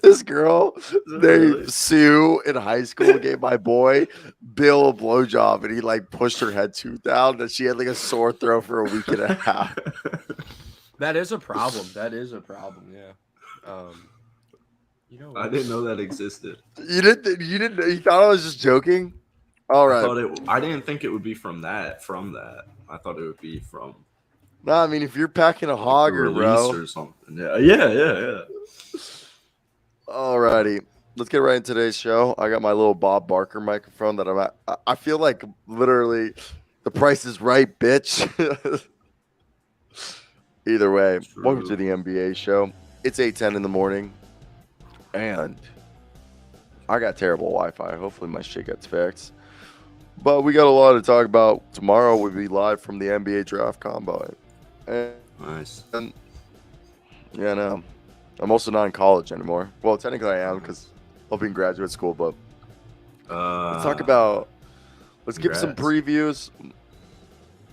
This girl Really? named Sue in high school gave my boy Bill a blowjob, and he like pushed her head tooth down, and she had like a sore throat for a week and a half. That is a problem. That is a problem. Yeah. You know I what? didn't know that existed. You didn't. You didn't. You thought I was just joking. All right. I didn't think it would be from that. I thought it would be from No, I mean if you're packing a like the hogger, release bro. or something. Yeah. Alrighty, let's get right into today's show. I got my little Bob Barker microphone that I'm at. I feel like literally the price is right, bitch. Either way, welcome to the NBA show. It's 8:10 in the morning, and I got terrible Wi-Fi. Hopefully my shit gets fixed. But we got a lot to talk about. Tomorrow we'll be live from the NBA Draft Combine. Nice. And yeah, no. I'm also not in college anymore. Well, technically I am because I'll be in graduate school, but let's talk about, let's give some previews.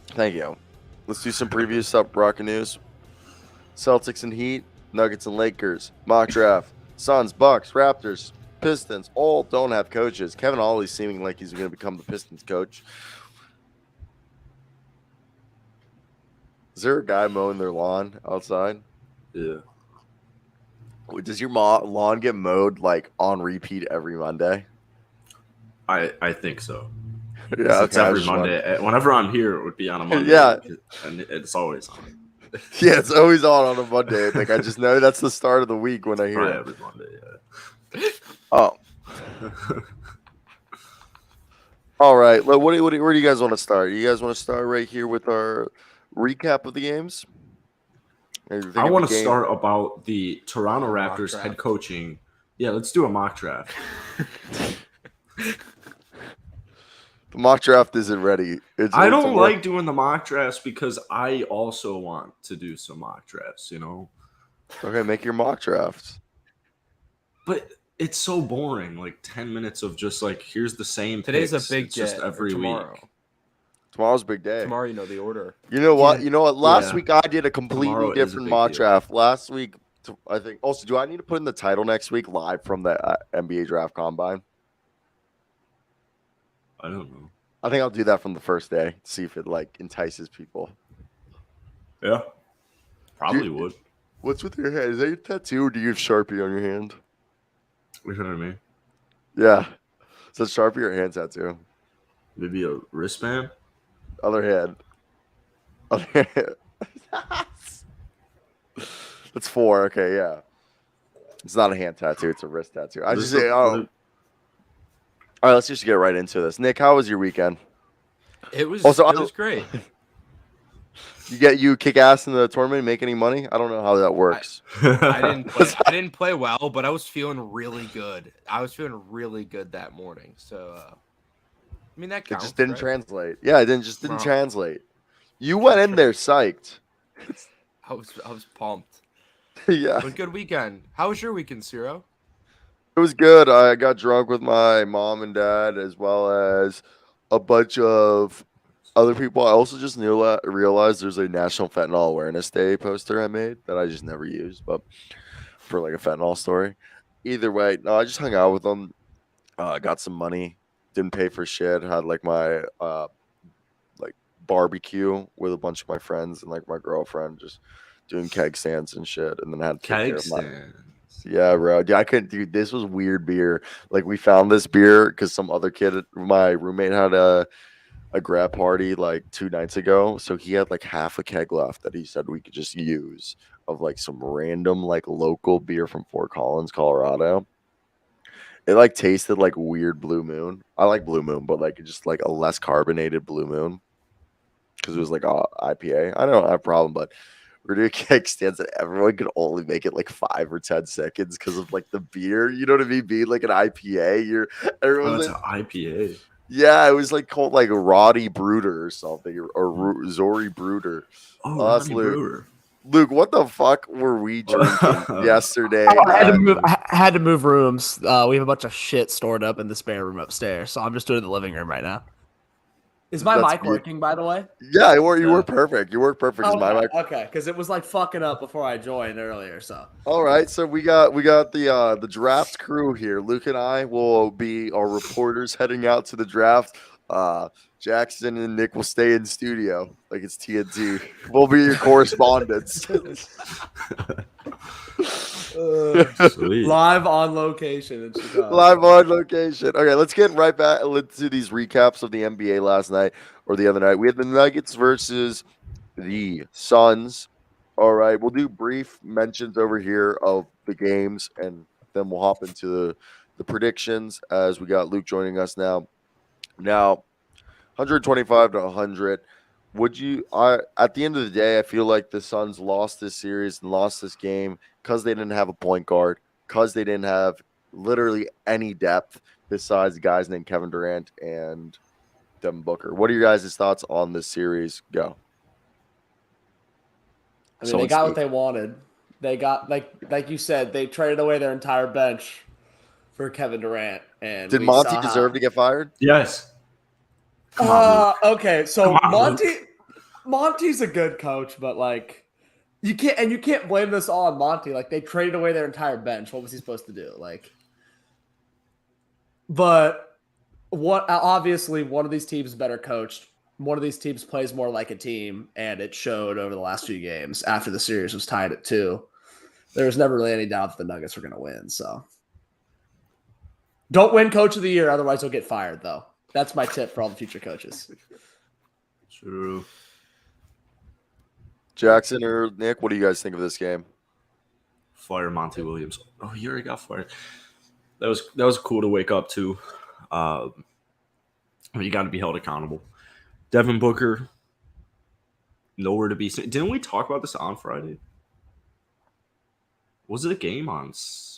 Thank you. Let's do some previews, stuff, Rocket News. Celtics and Heat, Nuggets and Lakers, mock draft, Suns, Bucks, Raptors, Pistons, all don't have coaches. Kevin Ollie's seeming like he's going to become the Pistons coach. Is there a guy mowing their lawn outside? Yeah. Does your lawn get mowed like on repeat every Monday? I think so. Yeah, it's every Monday. Whenever I'm here, it would be on a Monday. Yeah, and it's always on. Yeah, it's always on a Monday. Like I just know that's the start of the week when I hear it. Every Monday. Yeah. Oh. All right. Well, where do you guys want to start? You guys want to start right here with our recap of the games? I want to start about the Toronto Raptors head coaching. Yeah, let's do a mock draft. The mock draft isn't ready. I don't like doing the mock drafts because I also want to do some mock drafts, you know? Okay, make your mock drafts. But it's so boring. Like 10 minutes of just like, here's the same Today's picks. a big it's just every week. Tomorrow's a big day. Tomorrow, you know the order. You know what? You know what? Last week I did a completely different mock draft. Last week, I think. Also, do I need to put in the title next week live from the NBA Draft Combine? I don't know. I think I'll do that from the first day. See if it like entices people. Yeah, probably would. What's with your hand? Is that your tattoo, or do you have Sharpie on your hand? What do you mean? Yeah. Is that Sharpie or hand tattoo? Maybe a wristband. Other hand. Other hand. That's 4. Okay, yeah. It's not a hand tattoo. It's a wrist tattoo. I just say, oh. All right, let's just get right into this. Nick, how was your weekend? It was great. You kick ass in the tournament, make any money? I don't know how that works. I didn't play well, but I was feeling really good. I was feeling really good that morning. So, I mean that counts. It just didn't translate. Yeah, it didn't translate. You went in there psyched. I was pumped. Yeah. It was a good weekend. How was your weekend, Cyro? It was good. I got drunk with my mom and dad as well as a bunch of other people. I also just realized there's a National Fentanyl Awareness Day poster I made that I just never used, but for like a fentanyl story. Either way, no, I just hung out with them. Got some money. Didn't pay for shit. Had like my like barbecue with a bunch of my friends and like my girlfriend, just doing keg stands and shit. And then I had to take care of my. Yeah, bro. Yeah, I couldn't. Dude, this was weird beer. Like we found this beer because some other kid, my roommate, had a grad party like 2 nights ago, so he had like half a keg left that he said we could just use of like some random like local beer from Fort Collins, Colorado. It like tasted like weird Blue Moon. I like Blue Moon, but like just like a less carbonated Blue Moon because it was like IPA. I don't have a problem, but we're doing keg stands and everyone could only make it like 5 or 10 seconds because of like the beer. You know what I mean? Being like an IPA, everyone's an IPA. Yeah, it was like called like Roddy Bruder or something, or Zori Bruder. Oh, that's Luke. Luke, what the fuck were we drinking yesterday? I had to move rooms. We have a bunch of shit stored up in the spare room upstairs, so I'm just doing the living room right now. Is my That's mic me. working, by the way? Yeah, you were perfect. You worked perfect. Okay, because it was like fucking up before I joined earlier. So All right, so we got the draft crew here. Luke and I will be our reporters heading out to the draft. Jackson and Nick will stay in studio like it's TNT. We'll be your correspondents. Sweet. live on location in Chicago. Live on location. Okay, let's get right back into these recaps of the NBA last night or the other night. We had the Nuggets versus the Suns. All right, we'll do brief mentions over here of the games, and then we'll hop into the predictions as we got Luke joining us now. Now, 125 to 100. At the end of the day, I feel like the Suns lost this series and lost this game because they didn't have a point guard, because they didn't have literally any depth besides guys named Kevin Durant and Devin Booker. What are your guys' thoughts on this series? Go. I mean, they got what they wanted. They got like you said, they traded away their entire bench for Kevin Durant. And did Monty deserve to get fired? Yes. Okay, so Monty's a good coach, but like you can't blame this all on Monty. Like they traded away their entire bench. What was he supposed to do? But obviously one of these teams is better coached. One of these teams plays more like a team, and it showed over the last few games after the series was tied at 2. There was never really any doubt that the Nuggets were going to win. So don't win Coach of the Year, otherwise you'll get fired, though. That's my tip for all the future coaches. True. Jackson or Nick, what do you guys think of this game? Fire Monty Williams. Oh, he already got fired. That was cool to wake up to. You got to be held accountable. Devin Booker, nowhere to be seen. Didn't we talk about this on Friday? Was it a game on?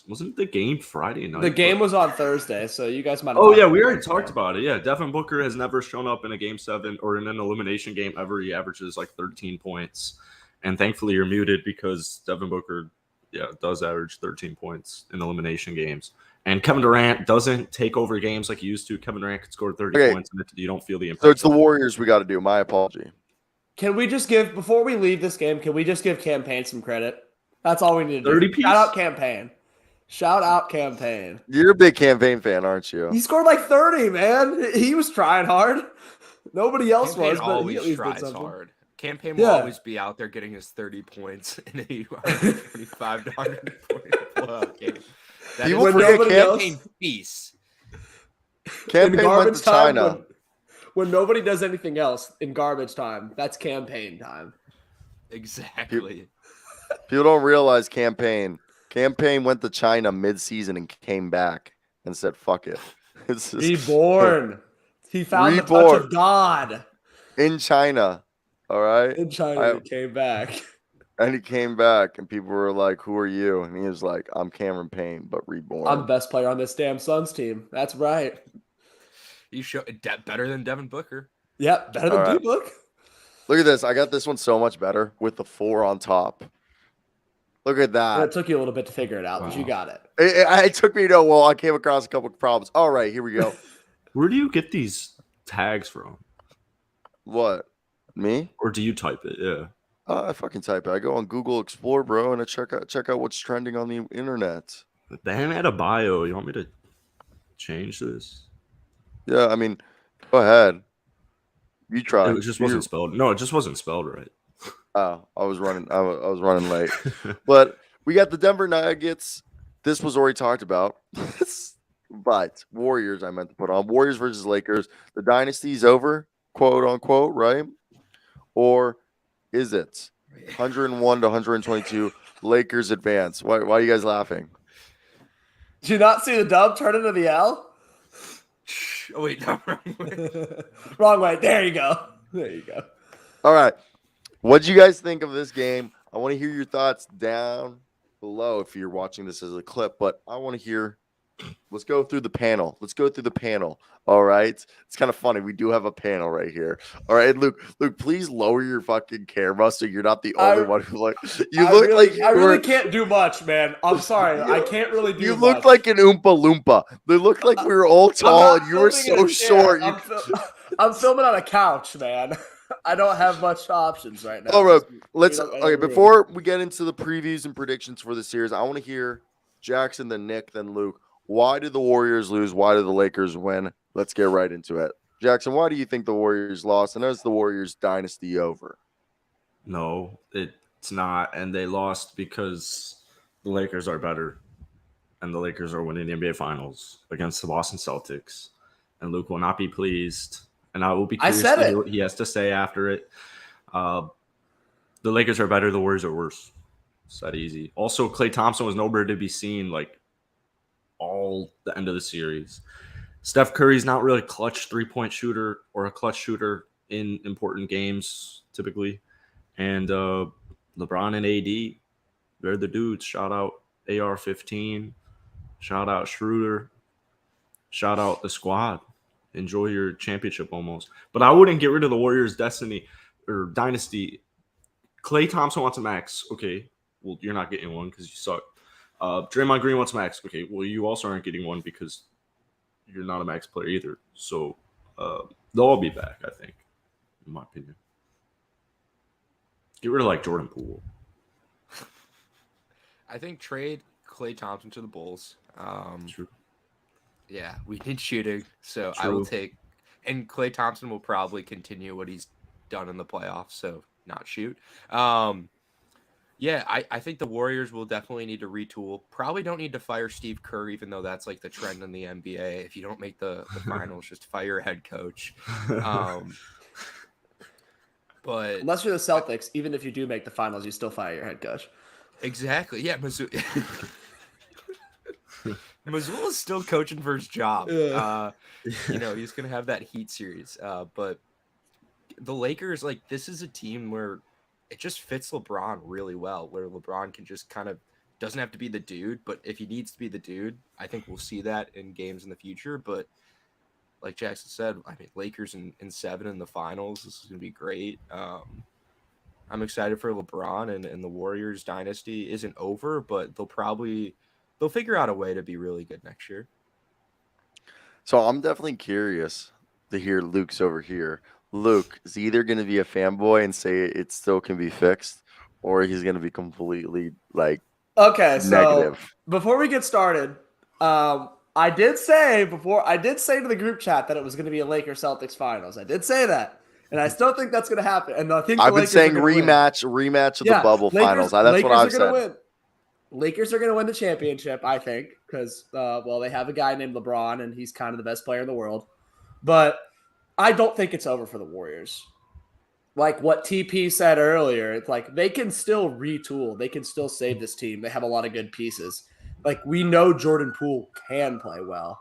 Wasn't the game Friday night? The game was on Thursday, so you guys might. Oh yeah, we already talked about it. Yeah, Devin Booker has never shown up in a game 7 or in an elimination game ever. He averages like 13 points, and thankfully you're muted because Devin Booker, does average 13 points in elimination games. And Kevin Durant doesn't take over games like he used to. Kevin Durant could score 30 points, and you don't feel the impact. So it's the Warriors we got to do. My apology. Can we just give, before we leave this game, can we just give Campaign some credit? That's all we need to do. 30 piece? Shout out Campaign. Shout out Campaign. You're a big Campaign fan, aren't you? He scored like 30, man. He was trying hard. Nobody else Campaign was, but he always at least did tries something. hard. Campaign will always be out there getting his 30 points in a 125 to 100 point blowout game. That People is forget Campaign feast. Campaign went to China. When nobody does anything else in garbage time, that's Campaign time. Exactly. People don't realize Campaign went to China mid-season and came back and said, fuck it. It's just, Reborn. He found the touch of God. In China. All right? In China, he came back. And he came back, and people were like, who are you? And he was like, I'm Cameron Payne, but reborn. I'm the best player on this damn Suns team. That's right. You show better than Devin Booker. Yep, better than D-Book. Look at this. I got this one so much better with the 4 on top. Look at that. It took you a little bit to figure it out, but you got it. It took me to, I came across a couple of problems. All right, here we go. Where do you get these tags from? What? Me? Or do you type it? Yeah. I fucking type it. I go on Google Explore, bro, and I check out what's trending on the internet. Then add a bio. You want me to change this? Yeah, I mean, go ahead. You try. It just wasn't spelled. No, it just wasn't spelled right. Oh, I was running late. But we got the Denver Nuggets. This was already talked about. But Warriors, I meant to put on. Warriors versus Lakers. The dynasty's over, quote unquote, right? Or is it 101 to 122? Lakers advance. Why are you guys laughing? Did you not see the dub turn into the L? Oh, wait, no, wrong way. Wrong way. There you go. There you go. All right. What do you guys think of this game? I want to hear your thoughts down below if you're watching this as a clip, but I want to hear. Let's go through the panel. All right. It's kind of funny. We do have a panel right here. All right, Luke, please lower your fucking camera so you're not the only one who I really can't do much, man. I'm sorry. I can't really do much. You look like an Oompa Loompa. They look like we were all tall and you were so short. I'm filming on a couch, man. I don't have much options right now. All right, We don't have room. before we get into the previews and predictions for the series, I want to hear Jackson, then Nick, then Luke. Why did the Warriors lose? Why did the Lakers win? Let's get right into it. Jackson, why do you think the Warriors lost? And is the Warriors dynasty over? No, it's not. And they lost because the Lakers are better. And the Lakers are winning the NBA Finals against the Boston Celtics. And Luke will not be pleased. And I will be curious said to hear it. what he has to say after it. The Lakers are better. The Warriors are worse. It's that easy. Also, Klay Thompson was nowhere to be seen like all the end of the series. Steph Curry's not really a clutch three-point shooter or a clutch shooter in important games typically. And LeBron and AD, they're the dudes. Shout out AR-15. Shout out Schroeder. Shout out the squad. Enjoy your championship almost. But I wouldn't get rid of the Warriors' destiny or dynasty. Klay Thompson wants a max. Okay, well, you're not getting one because you suck. Draymond Green wants a max. Okay, well, you also aren't getting one because you're not a max player either. So they'll all be back, I think, in my opinion. Get rid of like Jordan Poole. I think trade Klay Thompson to the Bulls. True. Yeah, we need shooting, so I True. will take. And Klay Thompson will probably continue what he's done in the playoffs, so not shoot. Yeah, I think the Warriors will definitely need to retool. Probably don't need to fire Steve Kerr, even though that's like the trend in the NBA. If you don't make the finals, just fire a head coach. But Unless you're the Celtics, even if you do make the finals, you still fire your head coach. exactly, yeah, Mazzulla is still coaching for his job. Yeah. He's gonna have that Heat series. But the Lakers, like, this is a team where it just fits LeBron really well, where LeBron can just kind of doesn't have to be the dude, but if he needs to be the dude, I think we'll see that in games in the future. But like Jackson said, I mean, Lakers in 7 in the finals, this is gonna be great. I'm excited for LeBron, and the Warriors dynasty isn't over, but they'll figure out a way to be really good next year. So I'm definitely curious to hear Luke's over here. Luke is either going to be a fanboy and say it still can be fixed, or he's going to be completely like Okay, so negative. before we get started, I did say to the group chat that it was going to be a Lakers Celtics finals. I did say that, and I still think that's going to happen. And I think I've the been Lakers saying are gonna win. rematch of the bubble finals. That's Lakers what I've are gonna said. win. Lakers are going to win the championship, I think, because they have a guy named LeBron, and he's kind of the best player in the world. But I don't think it's over for the Warriors. Like what TP said earlier, it's like they can still retool. They can still save this team. They have a lot of good pieces. Like, we know Jordan Poole can play well.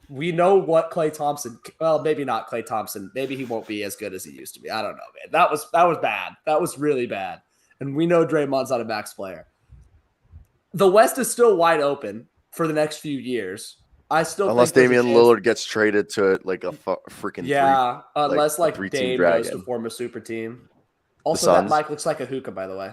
We know what Klay Thompson. Well, maybe not Klay Thompson. Maybe he won't be as good as he used to be. I don't know, man. That was bad. That was really bad. And we know Draymond's not a max player. The West is still wide open for the next few years. I still Unless think there's a Damian chance- Lillard gets traded to like a freaking unless like three-team Dame goes dragon. to form a super team. Also, Suns? that mic looks like a hookah, by the way.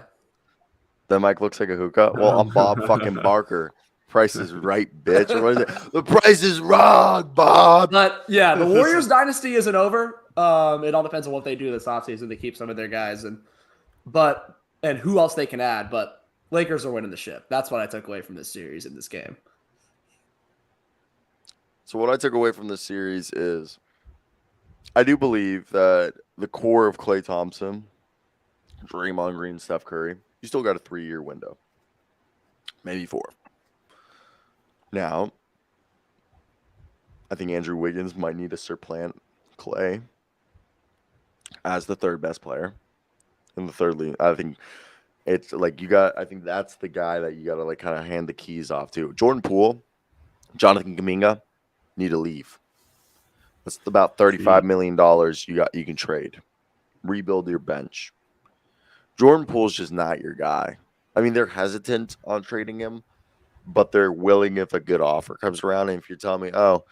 That mic looks like a hookah. Well, I'm Bob fucking Barker. Price is right, bitch. Or what is it? The price is wrong, Bob. But yeah, the Warriors dynasty isn't over. It all depends on what they do this offseason to keep some of their guys and who else they can add. But Lakers are winning the ship. That's what I took away from this series in this game. So what I took away from this series is I do believe that the core of Klay Thompson, Draymond Green, Steph Curry, you still got a 3-year window. Maybe 4. Now, I think Andrew Wiggins might need to supplant Klay as the third best player in the third league. I think it's like I think that's the guy that you got to like kind of hand the keys off to. Jordan Poole, Jonathan Kuminga need to leave. That's about $35 million you can trade. Rebuild your bench. Jordan Poole's just not your guy. I mean, they're hesitant on trading him, but they're willing if a good offer comes around. And if you're telling me, oh,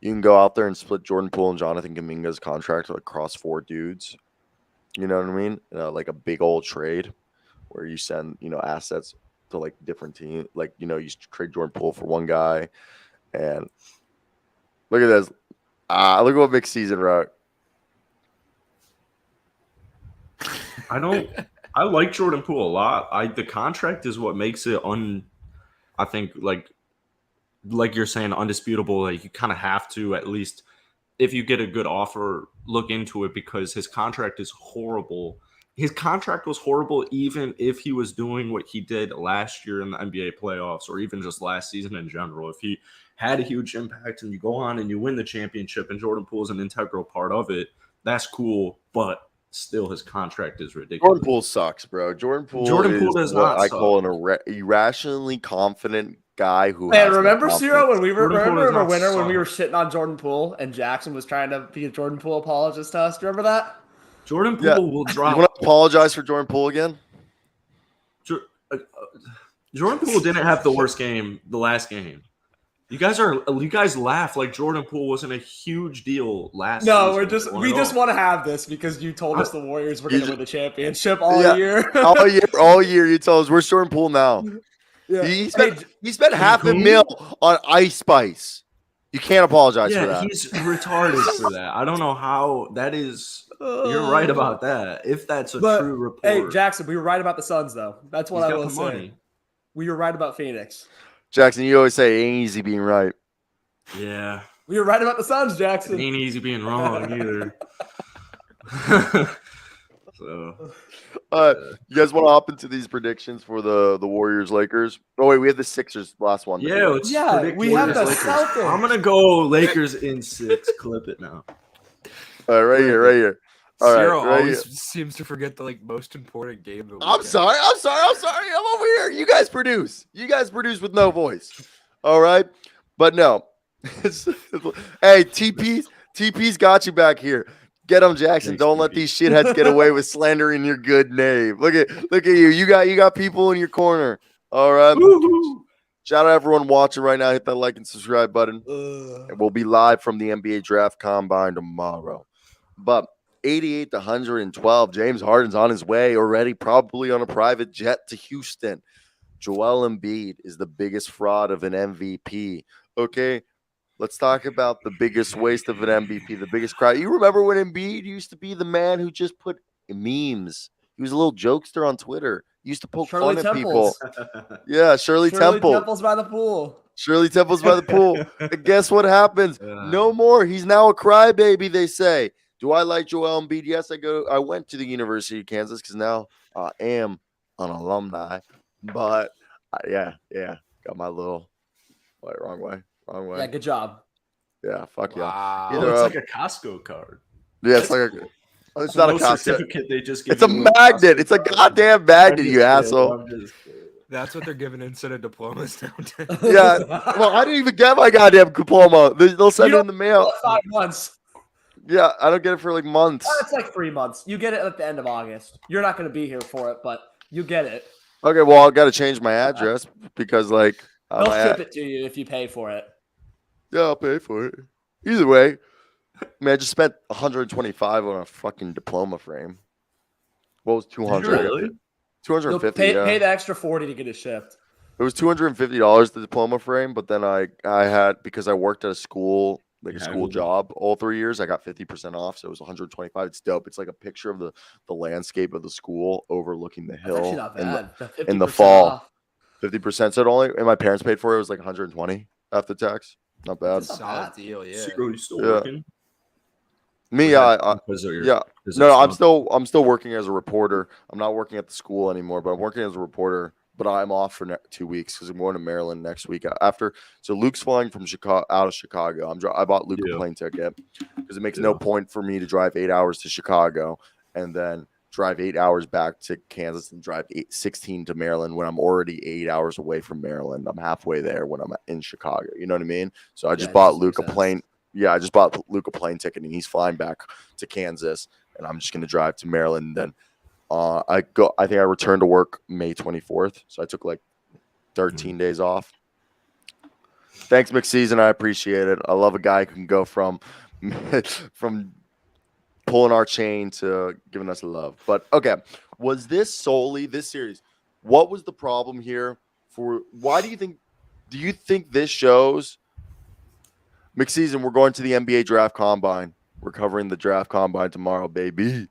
you can go out there and split Jordan Poole and Jonathan Kuminga's contract across 4 dudes, you know what I mean? Like a big old trade where you send, assets to like different teams. Like, you trade Jordan Poole for one guy. And look at this. Look at what McSeason wrote. I like Jordan Poole a lot. The contract is what makes it I think like you're saying, undisputable. Like you kind of have to, at least if you get a good offer, look into it, because his contract is horrible. His contract was horrible even if he was doing what he did last year in the NBA playoffs, or even just last season in general. If he had a huge impact and you go on and you win the championship and Jordan Poole is an integral part of it, that's cool. But still, his contract is ridiculous. Jordan Poole sucks, bro. Jordan Poole does what not I suck. call an irrationally confident guy who Man, has no remember Cyro when confidence. we were Jordan Poole does not when we were suck. shitting on Jordan Poole and Jackson was trying to be a Jordan Poole apologist to us? Do you remember that? Jordan Poole Yeah. will You drop. want to apologize for Jordan Poole again? Jordan Poole didn't have the worst game the last game. You guys laugh like Jordan Poole wasn't a huge deal last No, season. we just want to have this because you told us the Warriors were going to win the championship all year. all year you told us, where's Jordan Poole now? Yeah. He spent $500,000 on Ice Spice. You can't apologize for that. He's retarded for that. I don't know how that is. You're right about that. If that's a true report. Hey, Jackson, we were right about the Suns, though. That's what I will say. Money. We were right about Phoenix. Jackson, you always say it ain't easy being right. Yeah. We were right about the Suns, Jackson. It ain't easy being wrong either. So, you guys want to hop into these predictions for the Warriors Lakers? Oh wait, we have the Sixers last one. we have the Celtics. I'm gonna go Lakers in 6. Clip it now. All right, right here. All Cyro right, always seems to forget the most important game of the weekend. I'm sorry. I'm over here. You guys produce with no voice. All right, but no. Hey, TP's got you back here. Get him, Jackson. Thanks, Don't TP. let these shitheads get away with slandering your good name. Look at you. You got people in your corner. All right. Woo-hoo. Shout out everyone watching right now. Hit that like and subscribe button. And we'll be live from the NBA Draft Combine tomorrow. But 88 to 112. James Harden's on his way already, probably on a private jet to Houston. Joel Embiid is the biggest fraud of an MVP. Okay, let's talk about the biggest waste of an MVP, the biggest crowd. You remember when Embiid used to be the man who just put memes? He was a little jokester on Twitter. He used to poke fun at people. Yeah, Shirley Temple. Temple's by the pool. Shirley Temple's by the pool. And guess what happens? No more. He's now a crybaby, they say. Do I like Joel Embiid? Yes, I went to the University of Kansas because now I am an alumni. But yeah, got my little wrong way. Yeah, good job. Yeah, fuck Wow. yeah. It's like a Costco card. Yeah, it's like it's not a Costco certificate. They just give it's a magnet. It's a goddamn magnet, you asshole. That's what they're giving instead of diplomas nowadays. Yeah. Well, I didn't even get my goddamn diploma. They'll send it in the mail. 5 months. Yeah, I don't get it for like months. It's like 3 months. You get it at the end of August. You're not going to be here for it, but you get it. Okay, well, I got to change my address because like they'll ship it to you if you pay for it. Yeah, I'll pay for it. Either way, man, I just spent $125 on a fucking diploma frame. What was $200? Really? $250. Pay the extra $40 to get it shipped. It was $250 the diploma frame, but then I had, because I worked at a school, like a school job all 3 years, I got 50% off, so it was $125. It's dope. It's like a picture of the landscape of the school overlooking the hill. That's actually not bad. In the fall. Off. 50%. So it only, and my parents paid for it. It was like $120 after tax. Not bad. That's a solid deal, yeah. Cyro, you still working? Me, No, I'm still working as a reporter. I'm not working at the school anymore, but I'm working as a reporter. But I'm off for 2 weeks because I'm going to Maryland next week. So Luke's flying from out of Chicago. I bought Luke a plane ticket because it makes no point for me to drive 8 hours to Chicago and then drive 8 hours back to Kansas and drive 16 to Maryland when I'm already 8 hours away from Maryland. I'm halfway there when I'm in Chicago. You know what I mean? So I just bought Luke a plane. Yeah, I just bought Luke a plane ticket and he's flying back to Kansas and I'm just going to drive to Maryland. And then I think I returned to work May 24th. So I took like 13 days off. Thanks, McSeason. I appreciate it. I love a guy who can go from pulling our chain to giving us love. But okay, was this solely this series? What was the problem here? Why do you think this shows? McSeason, we're going to the NBA Draft Combine. We're covering the Draft Combine tomorrow, baby.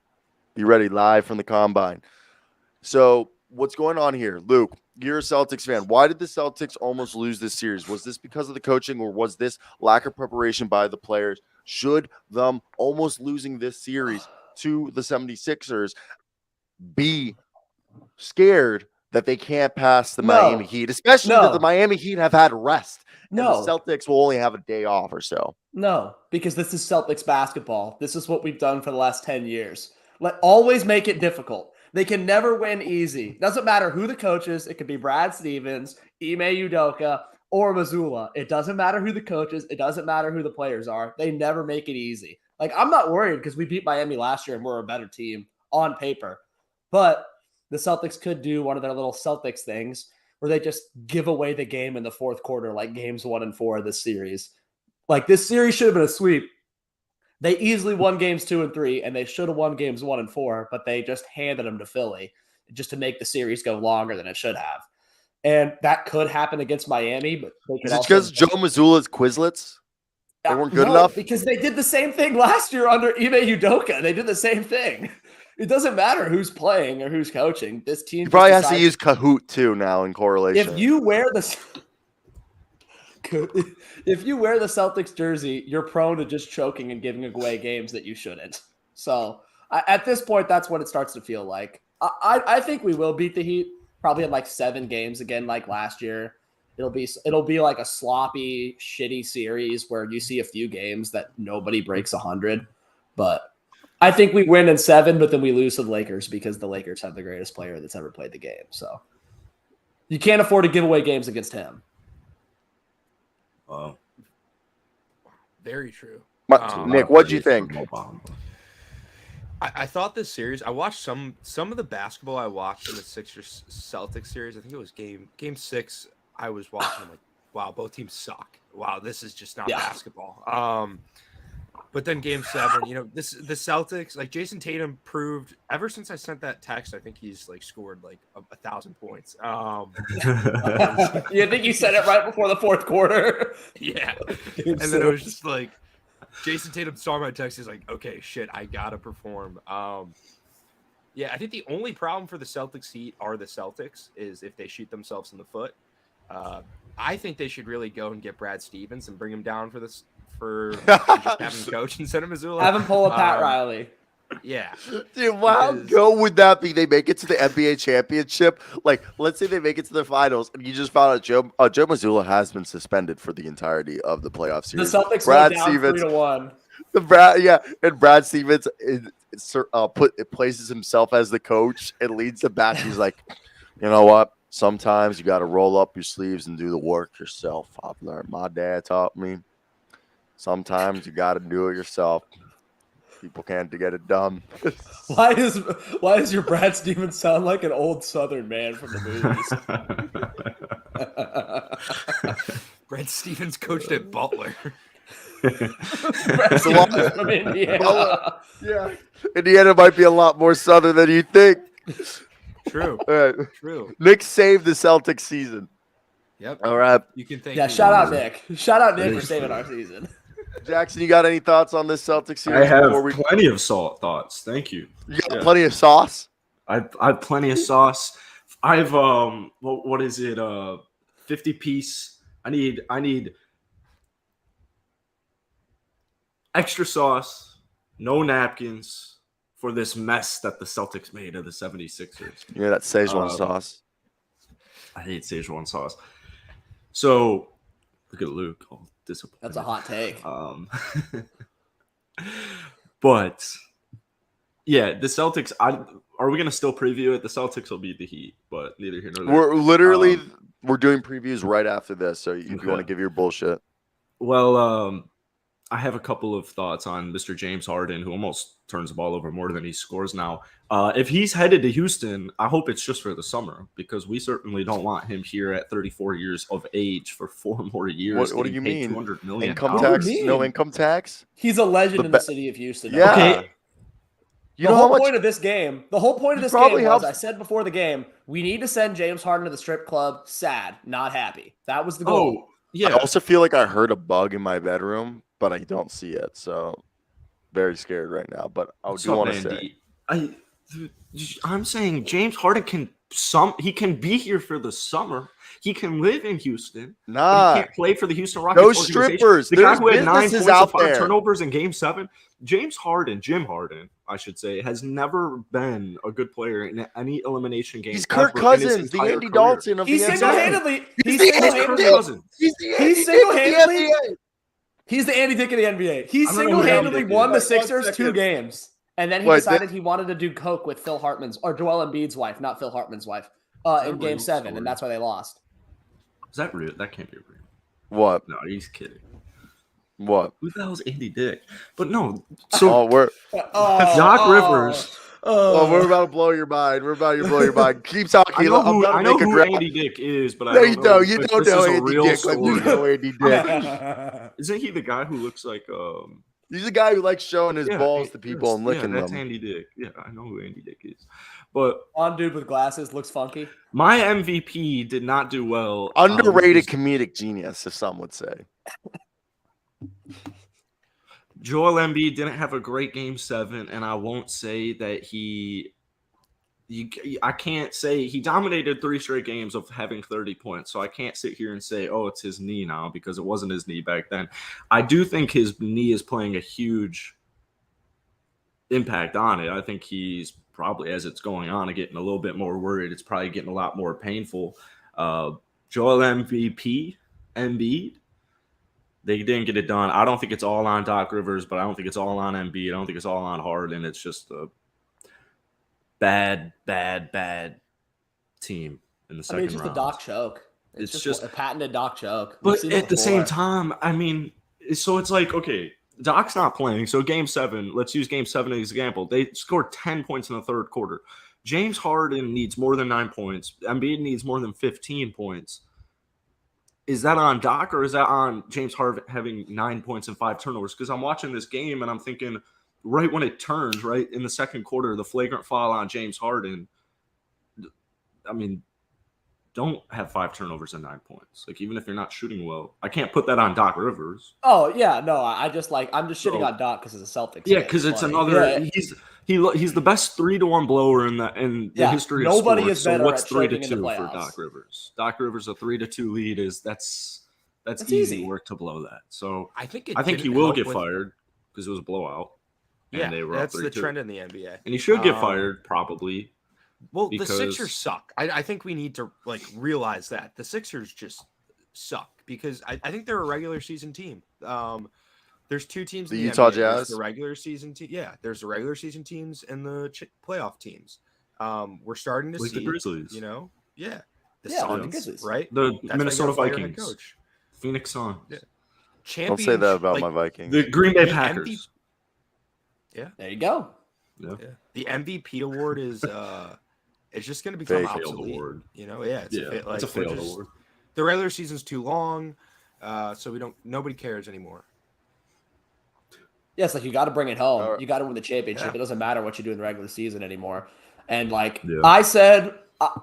Be ready live from the combine. So what's going on here? Luke, you're a Celtics fan. Why did the Celtics almost lose this series? Was this because of the coaching or was this lack of preparation by the players? Should them almost losing this series to the 76ers be scared that they can't pass the Miami Heat, especially that the Miami Heat have had rest and the Celtics will only have a day off or so? No, because this is Celtics basketball. This is what we've done for the last 10 years. Always make it difficult. They can never win easy. Doesn't matter who the coach is. It could be Brad Stevens, Ime Udoka, or Mazzulla. It doesn't matter who the coach is. It doesn't matter who the players are. They never make it easy. Like, I'm not worried because we beat Miami last year and we're a better team on paper. But the Celtics could do one of their little Celtics things where they just give away the game in the fourth quarter, like games 1 and 4 of this series. Like, this series should have been a sweep. They easily won games 2 and 3, and they should have won games 1 and 4, but they just handed them to Philly just to make the series go longer than it should have. And that could happen against Miami, but is it because Joe Mazzulla's Quizlets? They weren't good enough? Because they did the same thing last year under Ime Udoka. They did the same thing. It doesn't matter who's playing or who's coaching. This team probably has to use Kahoot too now in correlation. If you wear the Celtics jersey, you're prone to just choking and giving away games that you shouldn't. So at this point, that's what it starts to feel like. I think we will beat the Heat probably in like 7 games again, like last year. It'll be like a sloppy, shitty series where you see a few games that nobody breaks 100. But I think we win in 7, but then we lose to the Lakers because the Lakers have the greatest player that's ever played the game. So you can't afford to give away games against him. Wow. Very true. Nick, what'd you think? I thought this series, I watched some of the basketball I watched in the Sixers Celtics series. I think it was game 6. I was watching. I'm like, wow, both teams suck. Wow, this is just not basketball. But then game 7, the Celtics, like Jason Tatum proved ever since I sent that text, I think he's like scored like 1,000 points. You think you said it right before the fourth quarter? Yeah. And then it was just like, Jason Tatum saw my text. He's like, okay, shit, I gotta perform. Yeah, I think the only problem for the Celtics Heat are the Celtics is if they shoot themselves in the foot. I think they should really go and get Brad Stevens and bring him down for this. For just having coach instead of Mazzulla. Have him pull a Pat Riley. Yeah. Dude, how good would that be? They make it to the NBA championship. Like, let's say they make it to the finals, and you just found out Joe Mazzulla has been suspended for the entirety of the playoff series. The Celtics went down 3-1. And Brad Stevens places himself as the coach and leads them back. He's like, you know what? Sometimes you got to roll up your sleeves and do the work yourself. I've learned. My dad taught me. Sometimes you got to do it yourself. People can't get it done. Why does your Brad Stevens sound like an old Southern man from the movies? Brad Stevens coached at Butler. Brad Stevens from Indiana. Yeah, Indiana might be a lot more Southern than you think. True. Right. True. Nick saved the Celtics season. Yep. All right. You can thank. Yeah. Shout out Nick. Shout out Nick for saving our season. Jackson, you got any thoughts on this Celtics series? I have plenty of thoughts. Thank you. You got plenty of sauce? I have plenty of sauce. I've what is it? 50-piece. I need extra sauce, no napkins for this mess that the Celtics made of the 76ers. Yeah, that Szechuan sauce. I hate Szechuan sauce. So look at Luke. All disappointed. That's a hot take. But yeah, the Celtics. Are we gonna still preview it? The Celtics will beat the Heat, but neither here nor there. We're literally we're doing previews right after this. So if you want to give your bullshit. Well, I have a couple of thoughts on Mr. James Harden, who almost turns the ball over more than he scores now. If he's headed to Houston, I hope it's just for the summer because we certainly don't want him here at 34 years of age for 4 more years. What do you mean? $200 million. Income tax? No income tax? He's a legend in the city of Houston. Yeah. Okay. The whole point of this game was, I said before the game, we need to send James Harden to the strip club sad, not happy. That was the goal. Oh, yeah. I also feel like I heard a bug in my bedroom, but I don't see it. So very scared right now. But I do want to say. I'm saying James Harden can be here for the summer. He can live in Houston. But Nah, he can't play for the Houston Rockets. those organization. strippers. The guy There's who had 9 businesses points and out 5 there. turnovers in Game 7. Jim Harden, I should say, has never been a good player in any elimination game. He's Kirk ever in his Cousins, the entire Andy career. Dalton of He's the NBA. single-handedly. He's He's the Kirk single-handedly. Cousins. He's the He's Andy Dick of the single-handedly. NBA. He's the Andy Dick of the NBA. He I don't know who single-handedly Andy Dick won the is. Sixers 2 second. games, and then he Wait, decided he wanted to do coke with Phil Hartman's or Joel Embiid's wife, not Phil Hartman's wife, that in a Game real 7, story? and that's why they lost. Is that real? That can't be real. What? No, he's kidding. What? Who the hell is Andy Dick? But no. So Oh, we're Doc Rivers. oh, we're about to blow your mind. We're about to blow your mind. Keep talking. I know I'm who, about to I know make a who draft. Andy Dick is, but I No, don't you know. don't. You if don't this know is a Andy real Dick like you story. know Andy Dick. Isn't he the guy who looks like He's the guy who likes showing his yeah, balls to people and licking that's them. Andy Dick. Yeah, I know who Andy Dick is. But On dude with glasses looks funky. my MVP did not do well. Underrated comedic genius, if some would say. Joel Embiid didn't have a great Game 7, and I won't say that I can't say he dominated 3 straight games of having 30 points. So I can't sit here and say, oh, it's his knee now, because it wasn't his knee back then. I do think his knee is playing a huge impact on it. I think he's probably, as it's going on, getting a little bit more worried. It's probably getting a lot more painful. Joel Embiid, they didn't get it done. I don't think it's all on Doc Rivers, but I don't think it's all on Embiid. I don't think it's all on Harden. It's just a bad team in the second It's just round. a Doc choke. It's just a patented Doc choke. We've But seen it at the same before. time, I mean, so it's like, okay, Doc's not playing. So Game 7, let's use Game 7 as an example. They scored 10 points in the third quarter. James Harden needs more than 9 points. Embiid needs more than 15 points. Is that on Doc, or is that on James Harden having 9 points and 5 turnovers? Because I'm watching this game and I'm thinking, right when it turns, right in the second quarter, the flagrant foul on James Harden, I mean, don't have 5 turnovers and 9 points. Like, even if you're not shooting well, I can't put that on Doc Rivers. Oh yeah, no, I'm just shitting on Doc because it's a Celtics. Yeah, fan. because it's funny. another. Yeah. He's the best 3-1 blower in the history of nobody sports. is better So what's at 3-2 choking in the for playoffs. Doc Rivers? Doc Rivers, a 3-2 lead that's That's easy easy. work to blow that. So I think he didn't will help get with- fired because it was a blowout. And Yeah, they were up that's the 3-2. trend in the NBA. And he should get fired probably. Well, because- the Sixers suck. I think we need to realize that the Sixers just suck because I think they're a regular season team. There's 2 teams. The in Utah NBA. There's Jazz? the regular season team. Yeah, there's the regular season teams and the playoff teams. We're starting to Like see the Grizzlies. the like the Suns, Grizzlies. right? The That's why you Minnesota gotta fire a head Vikings. coach. Phoenix Suns. Yeah. Don't say that about like, my Vikings. The Green Bay The Packers. There you go. Yeah. Yeah. The MVP award is it's just going to become Fake. Failed obsolete. award. It's It's a failed award. The regular season's too long, so nobody cares anymore. Yes, like you got to bring it home. All right. You got to win the championship. Yeah. It doesn't matter what you do in the regular season anymore. And like Yeah. I said,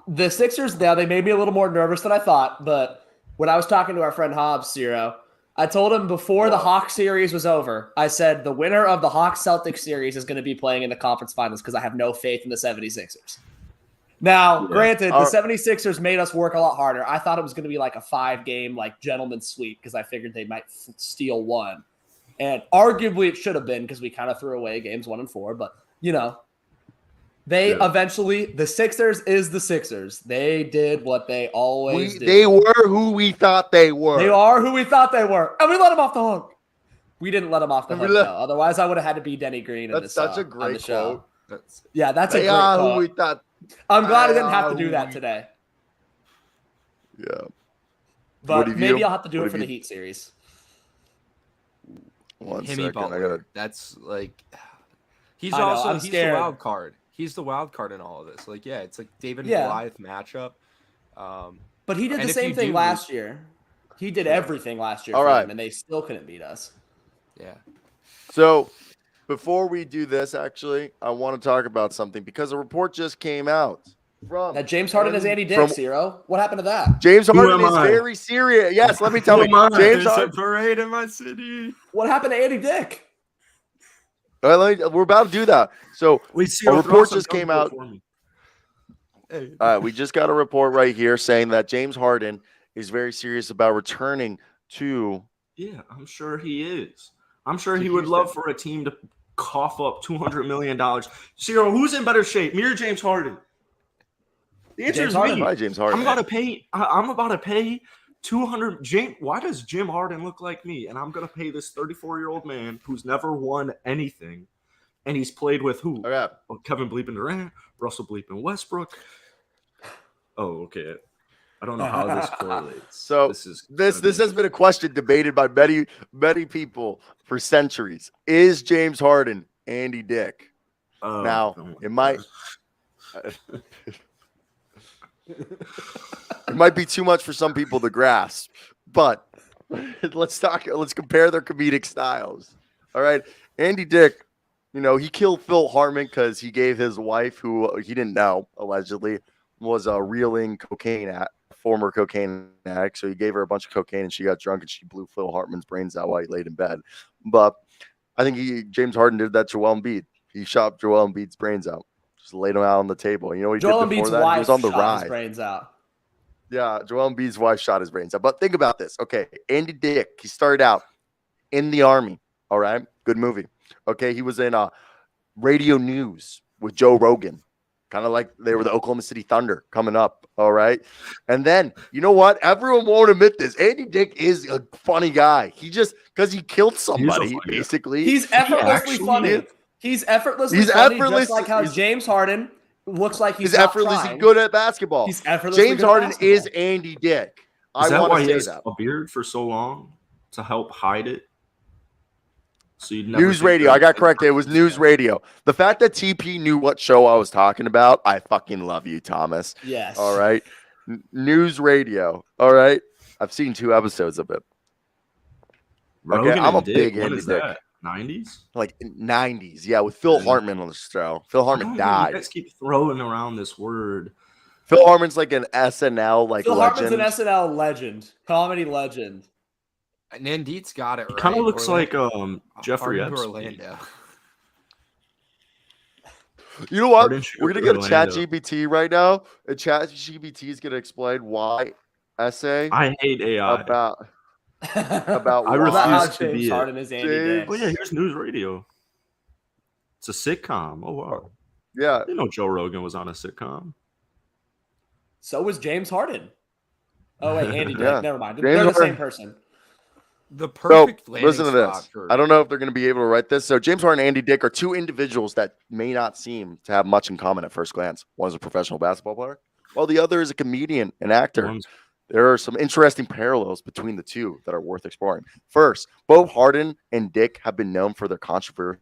the Sixers now they made me a little more nervous than I thought. But when I was talking to our friend Hobbs, Cyro, I told him before the Hawks series was over, I said the winner of the Hawks Celtics series is going to be playing in the conference finals because I have no faith in the 76ers. Now, granted, the 76ers made us work a lot harder. I thought it was going to be like a 5-game like gentleman's sweep because I figured they might steal one. And arguably it should have been because we kind of threw away games 1 and 4. But, they eventually, the Sixers is the Sixers. They did what they always do. They were who we thought they were. They are who we thought they were. And we let them off the hook. We didn't let them off the hook, though. Otherwise, I would have had to be Denny Green in That's this, such a on the great show. quote. Yeah, that's a They great are quote. who we thought. I'm glad I didn't They have are to do who that we- today. Yeah. But What have maybe you- I'll have to do what it for have the you- Heat series. One Himmy second. I Butler. gotta. That's like he's I know, also I'm he's scared. the wild card. He's the wild card in all of this. Like, it's like David and Yeah. Goliath matchup. But he did And the if you same thing do last lose- year. He did everything last year All for right. them, and they still couldn't beat us. Yeah. So, before we do this, actually, I want to talk about something because a report just came out from Now, James Harden is Andy Dick, from- Cyro. What happened to that? James Who Harden am is I? very serious. Yes, let me tell you, Come on, James there's a Harden. parade in my city. What happened to Andy Dick? We're about to do that. So Wait, a Ciro, throw report some just came dunk out. for me. We just got a report right here saying that James Harden is very serious about returning to. Yeah, I'm sure he is. I'm sure To he would Houston. love for a team to cough up $200 million. Ciro, who's in better shape, me or James Harden? The answer James is Harden. me. Probably James Harden. I'm about to pay 200. Why does Jim Harden look like me? And I'm gonna pay this 34-year-old man who's never won anything, and he's played with who? Okay. Oh, Kevin Bleeping Durant, Russell Bleeping Westbrook. Oh, okay. I don't know how this correlates. So this has been a question debated by many people for centuries. Is James Harden Andy Dick? Now, it might it might be too much for some people to grasp, but let's compare their comedic styles. All right. Andy Dick, he killed Phil Hartman because he gave his wife, who he didn't know, allegedly, was a reeling former cocaine addict. So he gave her a bunch of cocaine and she got drunk and she blew Phil Hartman's brains out while he laid in bed. But I think James Harden did that to Joel Embiid. He shot Joel Embiid's brains out. Just laid him out on the table. You know what he Joel did before Embiid's that? wife He was on the shot rise. his brains out. Yeah, Joel Embiid's wife shot his brains out. But think about this. Okay, Andy Dick, he started out in the Army. All right, good movie. Okay, he was in Radio News with Joe Rogan. Kind of like they were the Oklahoma City Thunder coming up. All right. And then, you know what? Everyone won't admit this. Andy Dick is a funny guy. He just, because he killed somebody, basically. He's effortlessly funny. He's effortlessly funny, just like how James Harden looks like he's effortlessly good at basketball. He's effortlessly James good Harden at basketball. is Andy Dick. Is that why he say has that. a beard for so long? To help hide it? So you'd never News think radio. that- I got corrected. It was news radio. The fact that TP knew what show I was talking about, I fucking love you, Thomas. Yes. All right. News radio. All right. I've seen 2 episodes of it. Rogan Okay, I'm a and Dick, big when Andy is Dick. that? 90s? Like 90s. Yeah, with Phil Hartman on the show. Phil Hartman You died. guys keep throwing around this word. Phil Hartman's like an SNL Phil legend. Hartman's an SNL legend, comedy legend. And Nandit's got it right. He kind of looks like Jeffrey Harden to Epstein. Orlando. You know what? Harden should We're gonna go get to Chat Orlando. GPT right now, and Chat GPT is gonna explain why essay I hate AI. about I why About how refuse to be James it. Harden is Andy James- Dick. Oh yeah, here's news radio. It's a sitcom. Oh wow. Yeah, I didn't know Joe Rogan was on a sitcom. So was James Harden. Oh wait, Andy Dick. Yeah. Never mind. James They're the same Harden. person. The So perfect landing listen to spot this. for I don't know if they're going to be able to write this. So James Harden and Andy Dick are 2 individuals that may not seem to have much in common at first glance. One is a professional basketball player, while the other is a comedian and actor. One's- There are some interesting parallels between the two that are worth exploring. First, both Harden and Dick have been known for their controversial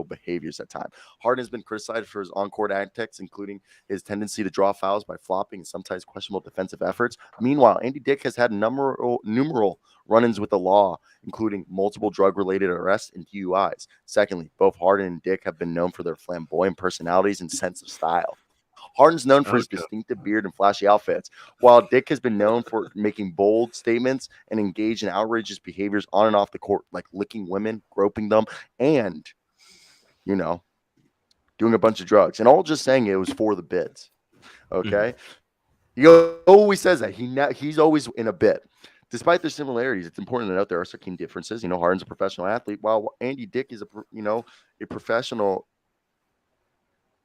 behaviors at times. Harden has been criticized for his on-court antics, including his tendency to draw fouls by flopping and sometimes questionable defensive efforts. Meanwhile, Andy Dick has had numerous run-ins with the law, including multiple drug-related arrests and DUIs. Secondly, both Harden and Dick have been known for their flamboyant personalities and sense of style. Harden's known for his distinctive beard and flashy outfits, while Dick has been known for making bold statements and engage in outrageous behaviors on and off the court, like licking women, groping them, and, doing a bunch of drugs. And all just saying it was for the bids. Okay? He always says that. He's always in a bit. Despite their similarities, it's important to note there are some key differences. Harden's a professional athlete, while Andy Dick is a professional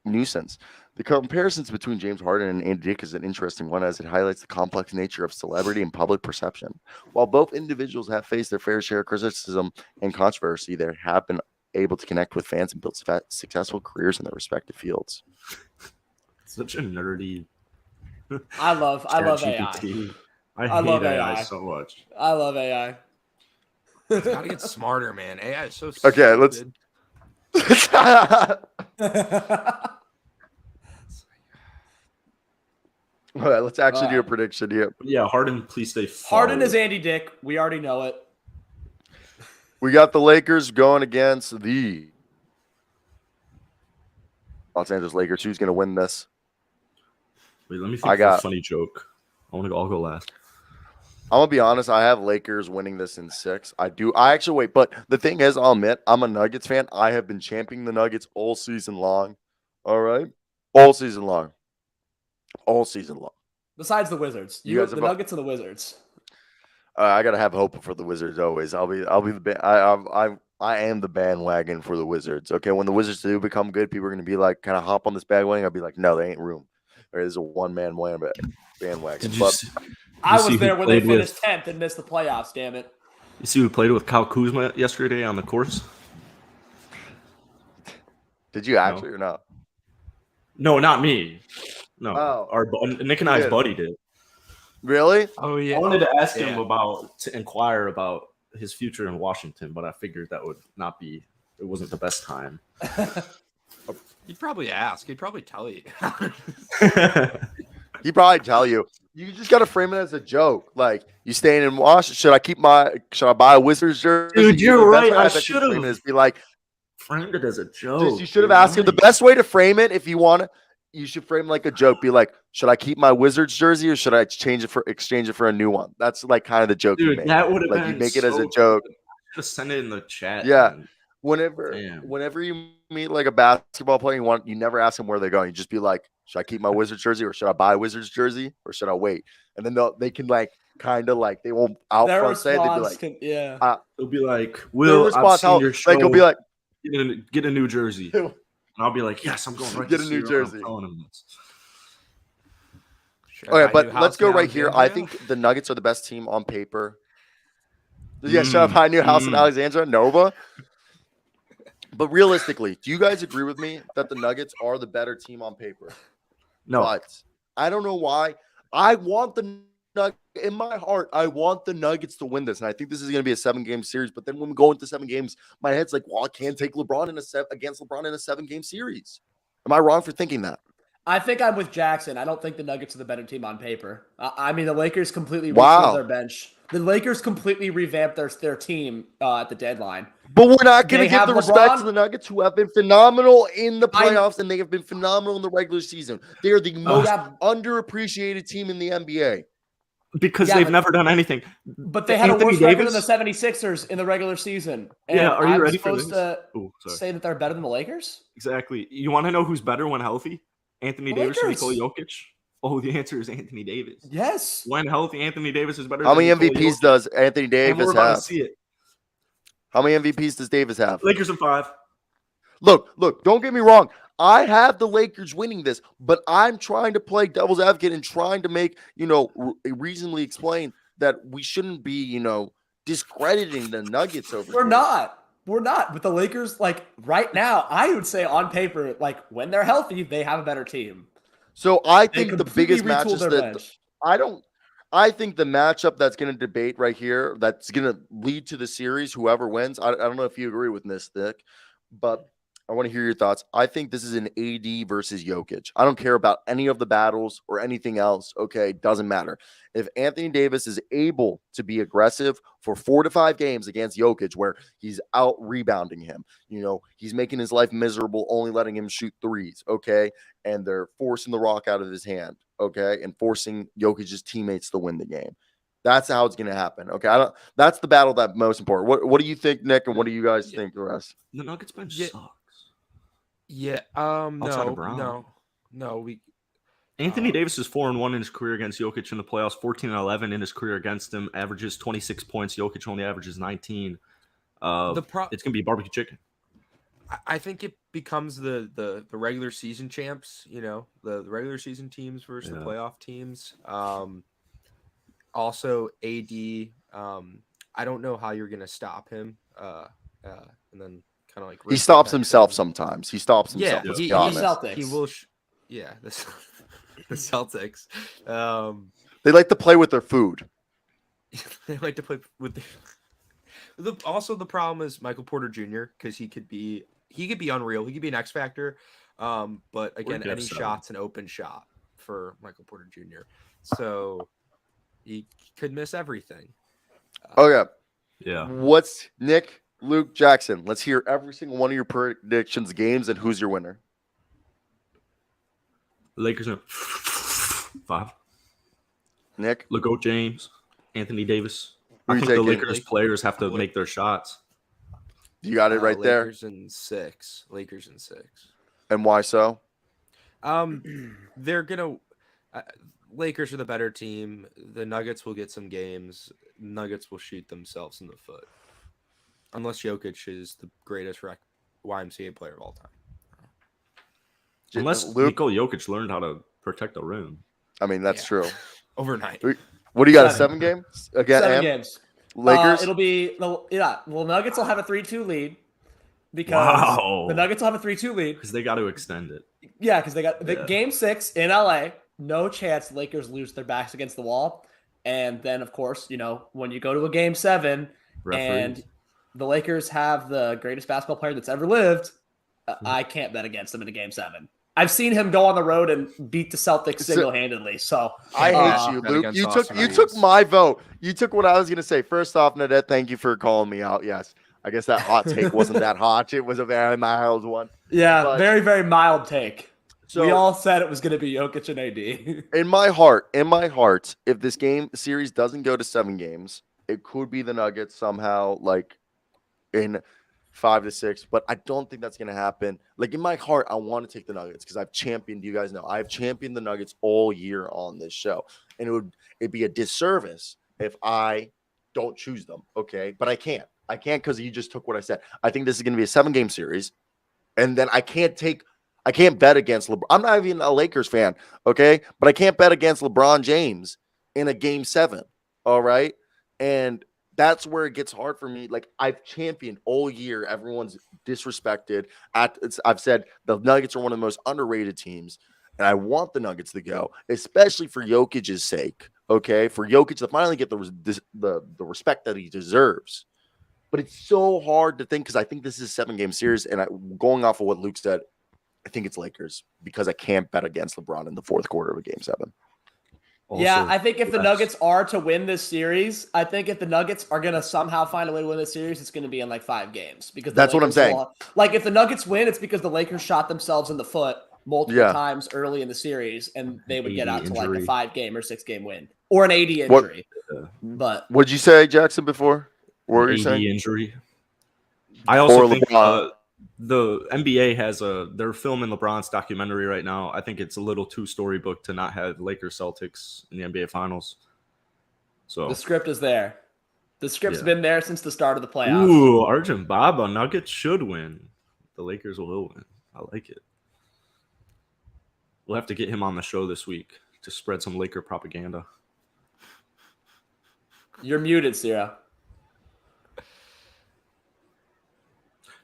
nuisance. The comparisons between James Harden and Andy Dick is an interesting one, as it highlights the complex nature of celebrity and public perception. While both individuals have faced their fair share of criticism and controversy, they have been able to connect with fans and build successful careers in their respective fields. Such a nerdy. I love AI. ChatGPT. I hate love AI AI. so much. I love AI. It's gotta get smarter, man. AI is so Okay, let's- stupid. All right, let's actually do a prediction here. Yeah, Harden, please stay. Harden is forward. Andy Dick. We already know it. We got the Lakers going against the Los Angeles Lakers. Who's going to win this? Wait, let me I think of got- a funny joke. I'll go last. I'm gonna be honest. I have Lakers winning this in 6. I do. I actually wait, but the thing is, I'll admit, I'm a Nuggets fan. I have been championing the Nuggets all season long. All right, all season long, all season long. Besides the Wizards, You guys the have. Nuggets and the Wizards. I gotta have hope for the Wizards always. I'll be I am the bandwagon for the Wizards. Okay, when the Wizards do become good, people are gonna be like, kind of hop on this bandwagon. I'll be like, no, there ain't room. There's a one-man bandwagon. Did you But see, I was who there when they played with- finished 10th and missed the playoffs. Damn it! You see who played with Kyle Kuzma yesterday on the course? did you actually or not? No, not me. No, Oh. Nick and I's did. buddy did. Really? Oh I yeah. wanted to ask him Yeah. to inquire about his future in Washington, but I figured that would not be. It wasn't the best time. You'd probably ask. He'd probably tell you. He probably tell you. You just gotta frame it as a joke. Like, you staying in Washington? Should I buy a Wizards jersey? Dude, you're The best right. way I bet you should've. frame it is be like, Framed it as a joke. you should have asked him. The best way to frame it, if you want to, you should frame it like a joke. Be like, should I keep my Wizards jersey or should I exchange it for a new one? That's like kind of the joke you Dude, make. that would have Like, been you make it as a so joke. good. Just send it in the chat. Yeah. man. Whenever Damn. you meet like a basketball player, you never ask them where they're going. You just be like, should I keep my Wizards jersey or should I buy a Wizards jersey or should I wait? And then they can like kind of like, they won't out Their front say it. They'd be response like, yeah. It'll be like, their Will, I've response, seen your show. like, it'll be like, get a new jersey. And I'll be like, yes, I'm going right Get to a new Cyro. I'm jersey. telling him this. Should I okay, buy but new let's house go now right in here. I Cambria? think the Nuggets are the best team on paper. Yeah, should I buy a new house in Alexandria, Nova? But realistically, do you guys agree with me that the Nuggets are the better team on paper? No, But I don't know why. I want the Nuggets in my heart. I want the Nuggets to win this, and I think this is going to be a 7-game series. But then when we go into 7 games, my head's like, well, I can't take LeBron against LeBron in a 7-game series. Am I wrong for thinking that? I think I'm with Jackson. I don't think the Nuggets are the better team on paper. I mean, the Lakers completely Wow. retooled their bench. The Lakers completely revamped their team at the deadline. But we're not going They to give have the respect LeBron. to the Nuggets, who have been phenomenal in the playoffs, and they have been phenomenal in the regular season. They are the most underappreciated team in the NBA. because Yeah, they've but- never done anything. But they had Anthony a worse record than Davis? the 76ers in the regular season. And Yeah, are you I'm ready for supposed this? to Oh, sorry. say that they're better than the Lakers? Exactly. You want to know who's better when healthy? Anthony The Davis or Lakers. Nikola Jokic? Oh, the answer is Anthony Davis. Yes. When healthy, Anthony Davis is better. How than many Nikola MVPs Jokic. does Anthony And we're Davis about to have? see it. How many MVPs does Davis have? Lakers in 5. Look, don't get me wrong. I have the Lakers winning this, but I'm trying to play devil's advocate and trying to make, reasonably explain that we shouldn't be, discrediting the Nuggets over We're here. not. We're not. With the Lakers, like right now, I would say on paper, like when they're healthy, they have a better team. So I They think the completely biggest retooled matches their that bench. I think the matchup that's going to debate right here, that's going to lead to the series, whoever wins. I don't know if you agree with this, Nick, but I want to hear your thoughts. I think this is an AD versus Jokic. I don't care about any of the battles or anything else. Okay, doesn't matter. If Anthony Davis is able to be aggressive for 4 to 5 games against Jokic, where he's out rebounding him, he's making his life miserable, only letting him shoot threes. Okay, and they're forcing the rock out of his hand. Okay, and forcing Jokic's teammates to win the game. That's how it's going to happen. Okay, that's the battle that's most important. What do you think, Nick, and what do you guys think, the rest? The Nuggets bench Yeah. sucks. Yeah. Outside of Brown. No. Anthony Davis is 4-1 in his career against Jokic in the playoffs, 14-11 in his career against him, averages 26 points. Jokic only averages 19. It's going to be barbecue chicken. I think it becomes the regular season champs, the regular season teams versus the playoff teams. Also AD, I don't know how you're gonna stop him. And then kind of like He stops himself sometimes. He stops himself. Yeah, let's he be honest. Celtics. He will. The Celtics. They like to play with their food. They like to play with also the problem is Michael Porter Jr. because he could be unreal. He could be an X factor. But again, any shot's an open shot for Michael Porter Jr. So he could miss everything. Okay. Yeah. What's Nick, Luke, Jackson? Let's hear every single one of your predictions, games, and who's your winner. Lakers in 5. Nick, LeGoat James. Anthony Davis. Who I you think the taking? Lakers players have to make their shots. You got it right there. Lakers in 6. Lakers in 6. And why so? They're gonna. Lakers are the better team. The Nuggets will get some games. Nuggets will shoot themselves in the foot, unless Jokic is the greatest YMCA player of all time. Unless Nikola Jokic learned how to protect the rim. I mean, that's true. Overnight. What do you got? 7 games again? 7 games. Lakers. It'll be Nuggets will have a 3-2 lead because the Nuggets will have a 3-2 lead because they got to extend it. Yeah, because they got the game 6 in LA. No chance the Lakers lose their backs against the wall. And then, of course, when you go to a game 7 and the Lakers have the greatest basketball player that's ever lived, I can't bet against them in a game 7. I've seen him go on the road and beat the Celtics single-handedly. So I hate you, Luke. You took my vote. You took what I was going to say. First off, Nadette, thank you for calling me out. Yes, I guess that hot take wasn't that hot. It was a very mild one. Yeah, but, very, very mild take. So, we all said it was going to be Jokic and AD. in my heart, if this game series doesn't go to 7 games, it could be the Nuggets somehow, like in 5 to 6. But I don't think that's going to happen. Like in my heart, I want to take the Nuggets because I've championed. You guys know I've championed the Nuggets all year on this show, and it'd be a disservice if I don't choose them. Okay, but I can't because you just took what I said. I think this is going to be a 7-game series, and then I can't bet against LeBron. I'm not even a Lakers fan, okay? But I can't bet against LeBron James in a game 7, all right? And that's where it gets hard for me. Like, I've championed all year. Everyone's disrespected. I've said the Nuggets are one of the most underrated teams, and I want the Nuggets to go, especially for Jokic's sake, okay? For Jokic to finally get the respect that he deserves. But it's so hard to think because I think this is a 7-game series, and going off of what Luke said, I think it's Lakers because I can't bet against LeBron in the 4th quarter of a game 7. Also, yeah, I think if the Nuggets are to win this series, I think if the Nuggets are going to somehow find a way to win this series, it's going to be in like 5 games. Because that's what I'm saying. Like if the Nuggets win, it's because the Lakers shot themselves in the foot multiple times early in the series, and they would get out to like a 5-game or 6-game win or an AD injury. But what'd you say, Jackson, before? What were you saying? Injury. I also think the NBA they're filming LeBron's documentary right now. I think it's a little too storybook to not have Lakers Celtics in the NBA Finals. So the script is there. The script's been there since the start of the playoffs. Ooh, Arjun Baba, Nuggets should win. The Lakers will win. I like it. We'll have to get him on the show this week to spread some Laker propaganda. You're muted, Cyro.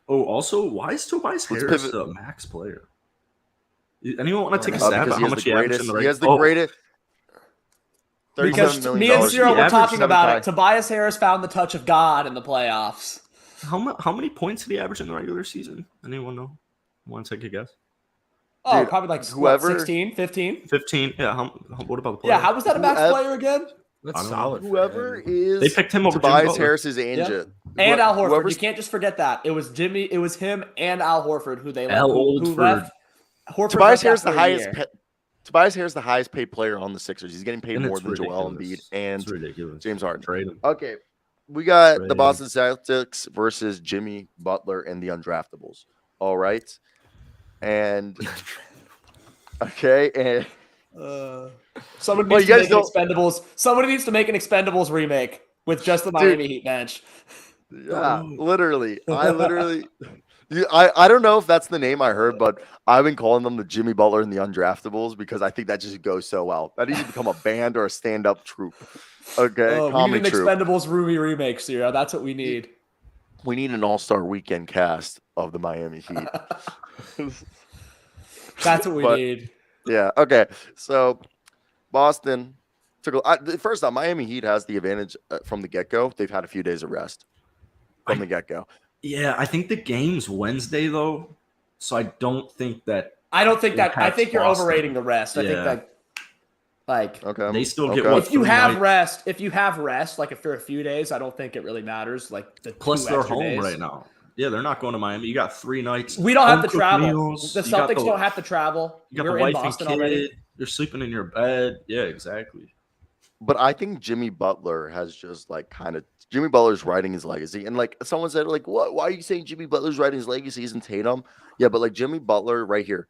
Oh, also, why is Tobias Harris the max player? Anyone want to take a stab at how much he averaged in the regular? He has the greatest. Because me and Cyro were talking about it. Tobias Harris found the touch of God in the playoffs. How many points did he average in the regular season? Anyone know? Want to take a guess? Oh, dude, probably like 16, 15? 15. Yeah. What about the player? Yeah, how was that a max player again? That's solid. Whoever is they picked him over Tobias Harris's injured. And Al Horford. You can't just forget that. It was him and Al Horford who they left. Tobias Harris the highest Tobias Harris the highest paid player on the Sixers. He's getting paid more than Joel Embiid and James Harden. Trade him. Okay. We got the Boston Celtics versus Jimmy Butler and the Undraftables. All right. And okay, and somebody needs to make an Expendables. Somebody needs to make an Expendables remake with just the Miami Heat bench. Yeah, literally. I don't know if that's the name I heard, but I've been calling them the Jimmy Butler and the Undraftables because I think that just goes so well. That needs to become a band or a stand-up troupe. Okay, we need an Expendables Rumi remake, Cyro. That's what we need. We need an all-star weekend cast of the Miami Heat. That's what we need. Yeah. Okay. So Boston first off, Miami Heat has the advantage from the get-go. They've had a few days of rest from the get-go. Yeah, I think the game's Wednesday though, so I don't think that. I think you're overrating the rest. I think that. Like okay, they still get if you have rest, like if for a few days, I don't think it really matters. Like plus they're home right now. Yeah, they're not going to Miami. You got 3 nights. We don't have to travel. The Celtics don't have to travel. You got the wife and kid. You're sleeping in your bed. Yeah, exactly. But I think Jimmy Butler has just like kind of Jimmy Butler's writing his legacy. And like someone said, like, what? Why are you saying Jimmy Butler's writing his legacy isn't Tatum? Yeah, but like Jimmy Butler right here.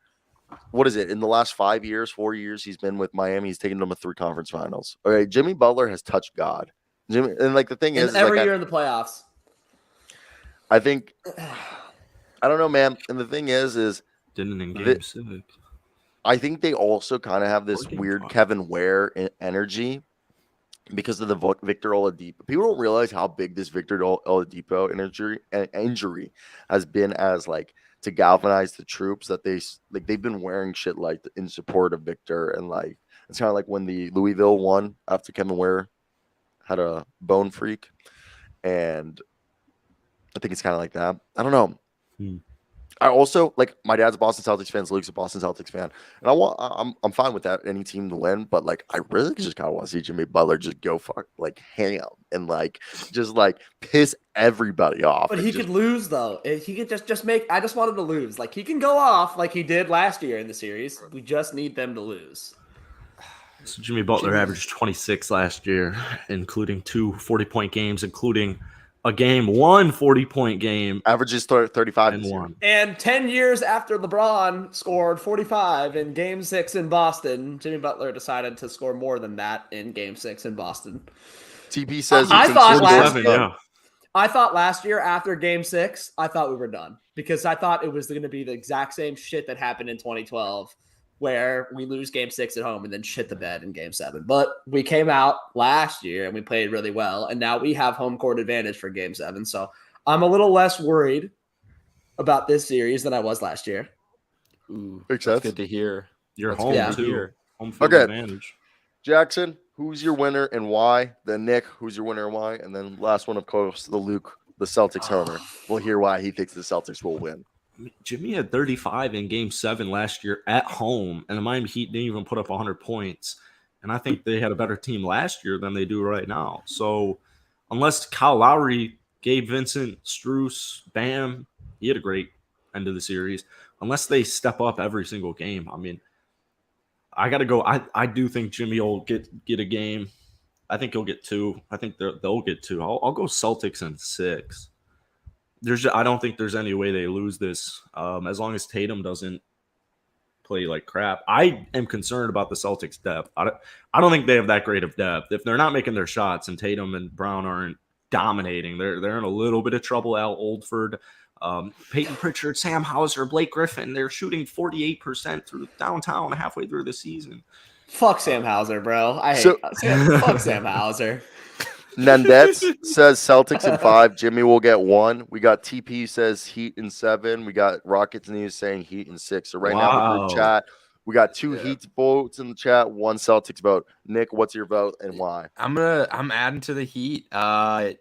What is it? In the last 5 years, 4 years, he's been with Miami. He's taken them to 3 conference finals. Okay, Jimmy Butler has touched God. Jimmy, and like the thing And is every like year in the playoffs. I think I don't know, man. And the thing is Didn't in the- game 6. I think they also kind of have this Or game weird 5. Kevin Ware energy because of the Victor Oladipo. People don't realize how big this Victor Oladipo injury has been as like to galvanize the troops that they've been wearing shit like in support of Victor, and like it's kind of like when the Louisville won after Kevin Ware had a bone freak, and I think it's kind of like that. I don't know. I also like my dad's a Boston Celtics fan, Luke's a Boston Celtics fan, and I'm fine with that any team to win, but like I really just kind of want to see Jimmy Butler just go fuck like ham and like just like piss everybody off. But and he just, could lose though. He could just make. I just want him to lose. Like he can go off like he did last year in the series. We just need them to lose. So Jimmy Butler averaged 26 last year, including 2 40-point games, including a game, 1 40-point game, averages 35 and this year. 1. And 10 years after LeBron scored 45 in Game 6 in Boston, Jimmy Butler decided to score more than that in Game 6 in Boston. TP says he I thinks thought he's last done. year- yeah. I thought last year after Game 6, I thought we were done because I thought it was going to be the exact same shit that happened in 2012 where we lose Game 6 at home and then shit the bed in Game 7. But we came out last year and we played really well, and now we have home court advantage for Game 7. So I'm a little less worried about this series than I was last year. Ooh, Makes that's sense. good to hear. You're That's home, good to too. hear. Home field Okay. advantage. Jackson, who's your winner and why? Then Nick, who's your winner and why? And then last one, of course, the Luke, the Celtics homer. We'll hear why he thinks the Celtics will win. Jimmy had 35 in Game 7 last year at home, and the Miami Heat didn't even put up 100 points. And I think they had a better team last year than they do right now. So unless Kyle Lowry, Gabe Vincent, Strus, Bam, he had a great end of the series. Unless they step up every single game, I mean, I got to go. I do think Jimmy will get a game. I think he'll get 2. I think they'll get 2. I'll go Celtics in 6. I don't think there's any way they lose this as long as Tatum doesn't play like crap. I am concerned about the Celtics' depth. I don't think they have that great of depth. If they're not making their shots and Tatum and Brown aren't dominating, they're in a little bit of trouble. Al Oldford, Peyton Pritchard, Sam Hauser, Blake Griffin, they're shooting 48% through downtown halfway through the season. Fuck Sam Hauser, bro. I hate So- fuck Sam Hauser. Nandets says Celtics in 5. Jimmy will get 1. We got TP says Heat in 7. We got Rockets News saying Heat in 6. So right now the group Wow. chat, we got 2 Heat votes in the chat, 1 Celtics vote. Nick, what's your vote and why? I'm adding to the Heat. I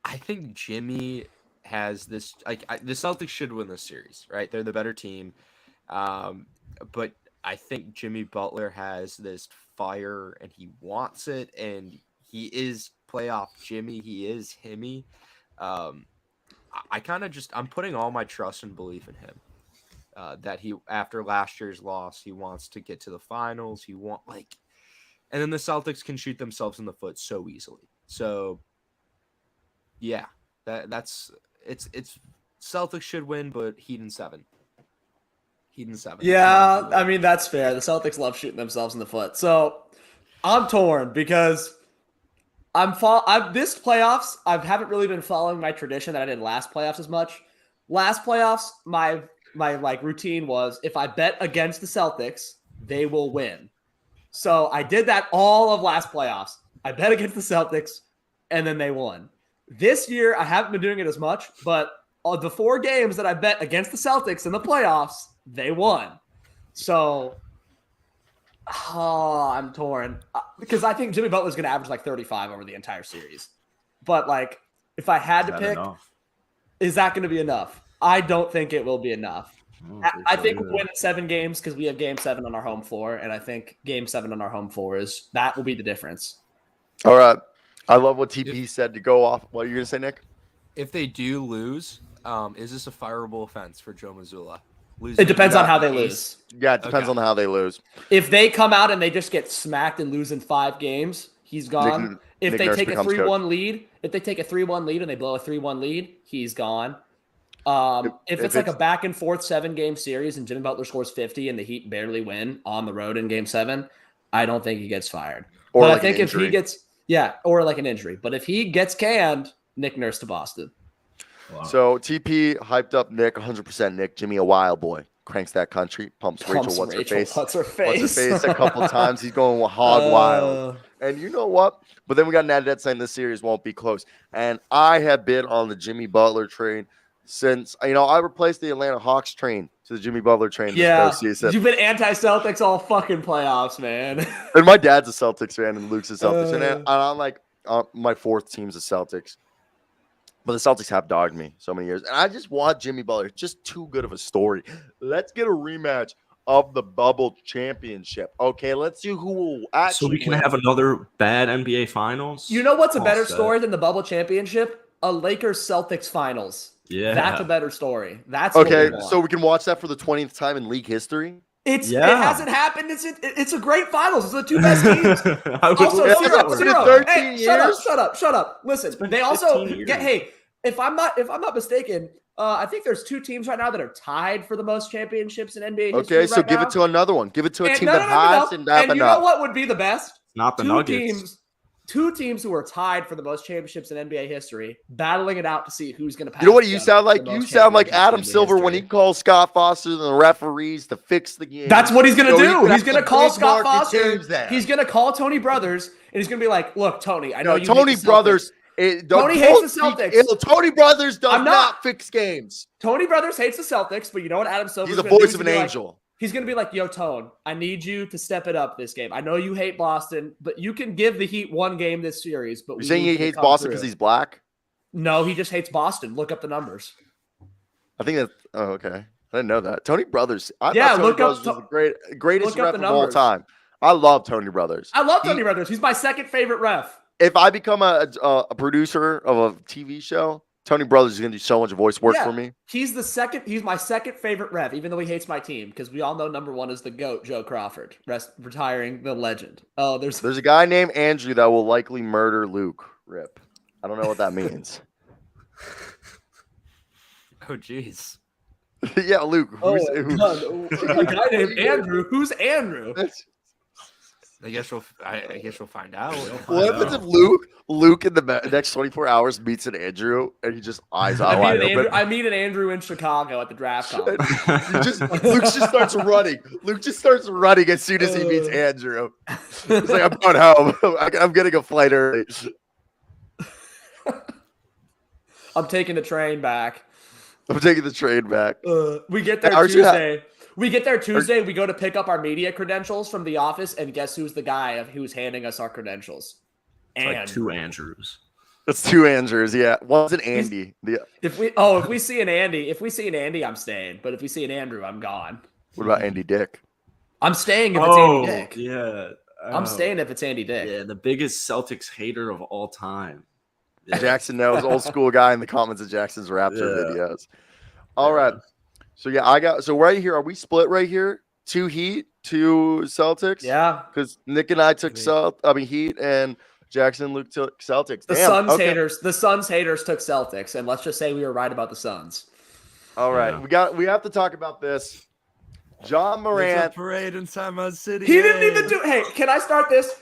think Jimmy has this. The Celtics should win this series, right? They're the better team. But I think Jimmy Butler has this fire and he wants it, and he is playoff Jimmy. He is Himmy. I kind of I'm putting all my trust and belief in him. That he, after last year's loss, he wants to get to the finals. And then the Celtics can shoot themselves in the foot so easily. So, yeah, that's Celtics should win, but Heat in 7. Heat in 7. Yeah, I mean, that's fair. The Celtics love shooting themselves in the foot. So I'm torn because this playoffs, I haven't really been following my tradition that I did last playoffs as much. Last playoffs, my like routine was if I bet against the Celtics, they will win. So I did that all of last playoffs. I bet against the Celtics, and then they won. This year, I haven't been doing it as much, but of the 4 games that I bet against the Celtics in the playoffs, they won. So, I'm torn because I think Jimmy Butler's going to average like 35 over the entire series. But like, if I had to pick, is that going to be enough? I don't think it will be enough. I think we'll win 7 games because we have Game 7 on our home floor, and I think Game 7 on our home floor will be the difference. All right. I love what TP said to go off. What are you going to say, Nick? If they do lose, is this a fireable offense for Joe Mazzulla? It depends on how they lose. Yeah, it depends on how they lose. If they come out and they just get smacked and lose in 5 games, he's gone. If Nick they Nurse take a becomes 3-1 lead, and they blow a 3-1 lead, he's gone. If it's like a back and forth 7-game series and Jimmy Butler scores 50 and the Heat barely win on the road in Game 7, I don't think he gets fired. Or but like I think an if he gets or like an injury. But if he gets canned, Nick Nurse to Boston. Wow. So TP hyped up Nick, 100% Nick. Jimmy, a wild boy. Cranks that country. Pumps Rachel what's her face. What's her face? What's her face a couple times. He's going hog wild. And you know what? But then we got Nat saying this series won't be close. And I have been on the Jimmy Butler train since, I replaced the Atlanta Hawks train to the Jimmy Butler train this postseason. You've been anti-Celtics all fucking playoffs, man. And my dad's a Celtics fan and Luke's a Celtics fan. And I'm like, my fourth team's the Celtics. But the Celtics have dogged me so many years. And I just want Jimmy Butler. Just too good of a story. Let's get a rematch of the bubble championship. Okay, let's see who will actually So we can win. have another bad NBA Finals? You know what's a better set. story than the bubble championship? A Lakers-Celtics finals. Yeah. That's a better story. That's what Okay, we want. so we can watch that for the 20th time in league history. It hasn't happened. It's a great finals. It's the two best teams. I would Also, It's love been Ciro, 13 shut up, years. shut up. Listen, been they also 15 years. get. Hey, if I'm not mistaken, I think there's 2 teams right now that are tied for the most championships in NBA history. Okay, so right give now. it to another one. Give it to a And team no, that hasn't And you know enough. what would be the best? not the Nuggets. Two teams who are tied for the most championships in NBA history, battling it out to see who's going to pass. You know what you each other sound for like? the You most sound like championships in Adam NBA Silver when he history. calls Scott Foster and the referees to fix the game. That's what he's going to So do. He's have going to some call big Scott market Foster. teams there. He's going to call Tony Brothers, and he's going to be like, "Look, Tony, I know No, you Tony hate the Brothers. Celtics. Tony hates the Celtics. Tony Brothers does I'm not not. fix games. Tony Brothers hates the Celtics, but you know what Adam Silver? He's the voice of an angel. He's going to be like, yo, Tone, I need you to step it up this game. I know you hate Boston, but you can give the Heat one game this series. But You're saying he hates come Boston through. because he's black? No, he just hates Boston. Look up the numbers. I think that's okay. I didn't know that. Tony Brothers. I Yeah, thought Tony look up Brothers was the greatest look up ref the of all numbers. time. I love Tony Brothers. I love Tony Brothers. He's my second favorite ref. If I become a producer of a TV show, Tony Brothers is going to do so much voice work Yeah. for me. He's my second favorite ref, even though he hates my team, because we all know number 1 is the GOAT, Joe Crawford, retiring the legend. Oh, there's There's a guy named Andrew that will likely murder Luke. Rip. I don't know what that means. Oh, jeez. Yeah, Luke. a Who's, guy named Andrew. Who's Andrew? I guess we'll find out. What happens if Luke in the next 24 hours meets an Andrew and he just eyes out wide open? I meet an Andrew in Chicago at the draft combine. Luke just starts running. Luke just starts running as soon as he meets Andrew. He's like, I'm going home. I'm getting a flight early. I'm taking the train back. I'm taking the train back. We get there Tuesday. We go to pick up our media credentials from the office, and guess who's the guy who's handing us our credentials? It's like 2 Andrews. That's 2 Andrews. Yeah, one's an Andy. If we see an Andy, I'm staying. But if we see an Andrew, I'm gone. What about Andy Dick? I'm staying if it's Andy Dick. Yeah. I'm staying if it's Andy Dick. Yeah, the biggest Celtics hater of all time. Yeah. Jackson knows, old school guy in the comments of Jackson's Raptor videos. All right. So so right here, are we split right here? 2 Heat, 2 Celtics? Yeah. Because Nick and I took Heat, and Jackson and Luke took Celtics. The Suns haters took Celtics, and let's just say we were right about the Suns. All right. Yeah. We have to talk about this. John There's Morant. a parade in Time Out City. He didn't even do. Hey, can I start this?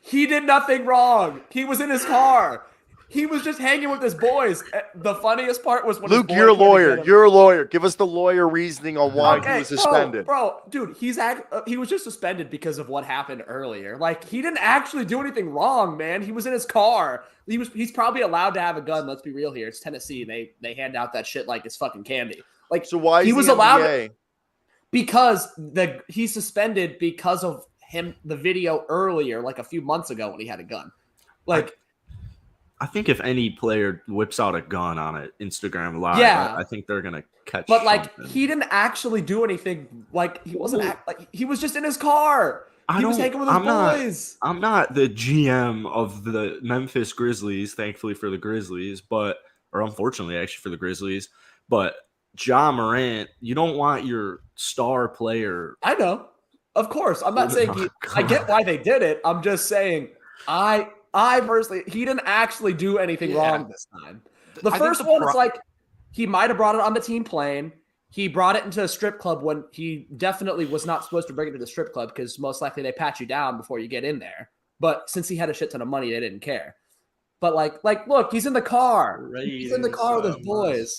He did nothing wrong. He was in his car. He was just hanging with his boys. The funniest part was when Luke, his boy you're a tried to lawyer. get him. You're a lawyer. Give us the lawyer reasoning on why he was Okay, suspended. Bro, dude, he was just suspended because of what happened earlier. Like, he didn't actually do anything wrong, man. He was in his car. He's probably allowed to have a gun. Let's be real here. It's Tennessee. They hand out that shit like it's fucking candy. Like, So why is he was the allowed NBA? because he's suspended because of the video earlier, like a few months ago when he had a gun. Like, I think if any player whips out a gun on an Instagram live, Yeah. I think they're gonna catch. but like something. he didn't actually do anything. Like, he wasn't he was just in his car. He was hanging with his boys. I'm not the GM of the Memphis Grizzlies, thankfully for the Grizzlies, or unfortunately actually for the Grizzlies. But John Morant, you don't want your star player. I know. Of course. I'm not saying I get why they did it. I'm just saying I personally, he didn't actually do anything wrong this time. The I think first the one is like he might have brought it on the team plane. He brought it into a strip club when he definitely was not supposed to bring it to the strip club because most likely they pat you down before you get in there. But since he had a shit ton of money, they didn't care. But like, look, he's in the car. He's in the car with his boys.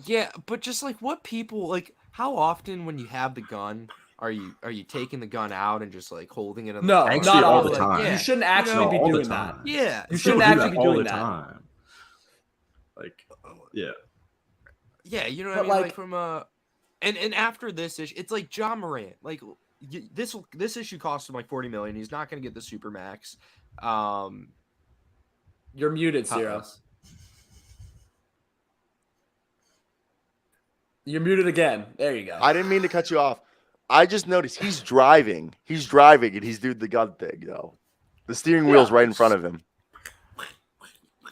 Yeah, but just like what people like, how often when you have the gun, are you taking the gun out and just like holding it in the No, car? not all all the the time. You shouldn't actually be doing that. Yeah, You so shouldn't it's actually like, be doing that. Like, yeah. Yeah, you know what But, I mean? like- Like from and after this issue, it's like John Morant. Like this issue cost him like $40 million. He's not going to get the Supermax. You're muted, Cyro. You're muted again. There you go. I didn't mean to cut you off. I just noticed he's driving. He's driving, and he's doing the gun thing, though. The steering wheel's right in front of him.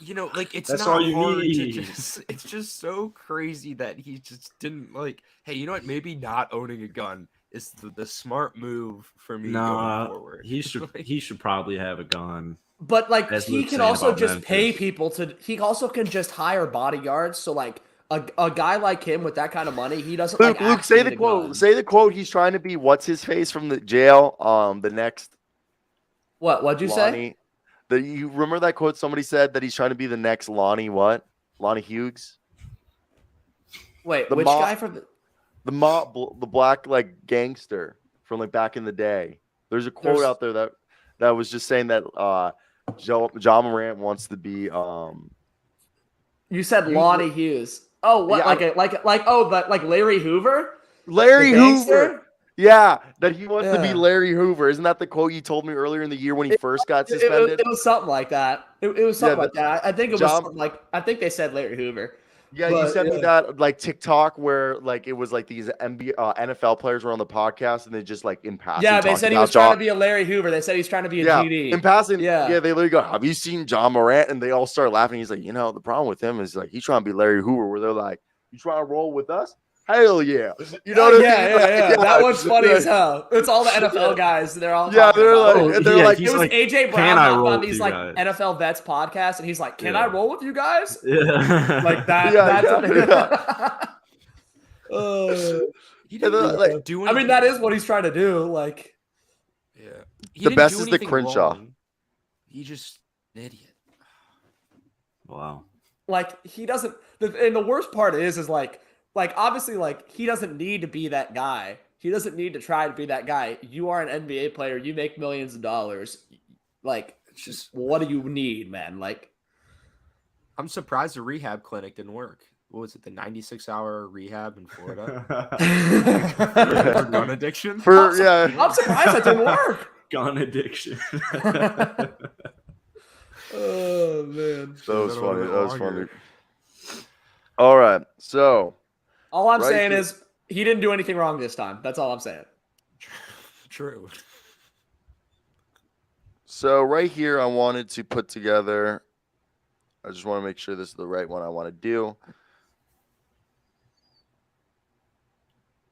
You know, like it's That's not all you hard to need. just. It's just so crazy that he just didn't like. Hey, you know what? Maybe not owning a gun is the smart move for me going forward. He should probably have a gun. But like As he Luke's can saying also about just pay Memphis. people to. He also can just hire bodyguards. So like a guy like him with that kind of money, he doesn't Luke, like. Luke, say actually the need a quote. gun. Say the quote. He's trying to be what's his face from the jail. The next What'd you say? Lonnie. You remember that quote somebody said that he's trying to be the next Lonnie what? Lonnie Hughes? Wait, The which mob- guy from The black like gangster from like back in the day. There's a quote out there that was just saying that John Morant wants to be You said Lonnie Hughes. Oh, what? Yeah, like Larry Hoover? Larry The gangster? Hoover. Yeah, that he wants to be Yeah. Larry Hoover. Isn't that the quote you told me earlier in the year when he first got suspended? It was something like that. It was something like that. I think it was John- something like I think they said Larry Hoover. Yeah, But, you sent me that like TikTok where like it was like these NFL players were on the podcast and they just like in passing. Yeah, they talked said he about was trying to be a Larry Hoover. They said he's trying to be a GD. in passing. Yeah. Yeah, they literally go, "Have you seen John Morant?" And they all start laughing. He's like, the problem with him is like he's trying to be Larry Hoover. Where they're like, "You trying to roll with us? Hell yeah!" You know what I mean? Yeah. Like, That one's funny as hell. It's all the NFL guys. They're all Yeah, talking they're about like, it. they're like, It was like, AJ "Can Brown I hopped roll on with these you like guys?" NFL vets podcasts, and he's like, "Can Yeah. I roll with you guys?" Yeah. Like that. Yeah, He didn't then, like, do I mean, anything that is wrong. what he's trying to do. Like, Yeah. He The didn't best do is the anything Crenshaw. wrong. He just an idiot. Wow. he doesn't. And the worst part is like obviously, like he doesn't need to be that guy. He doesn't need to try to be that guy. You are an NBA player. You make millions of dollars. Like, It's just what do you need, man? Like, I'm surprised the rehab clinic didn't work. What was it? The 96-hour rehab in Florida for gun addiction. For I'm surprised that didn't work. Gun addiction. Oh man. that was That funny. would've been That was funny. longer. All right, so All I'm Right saying here- is he didn't do anything wrong this time. That's all I'm saying. True. right here, I wanted to put together. I just want to make sure this is the right one I want to do.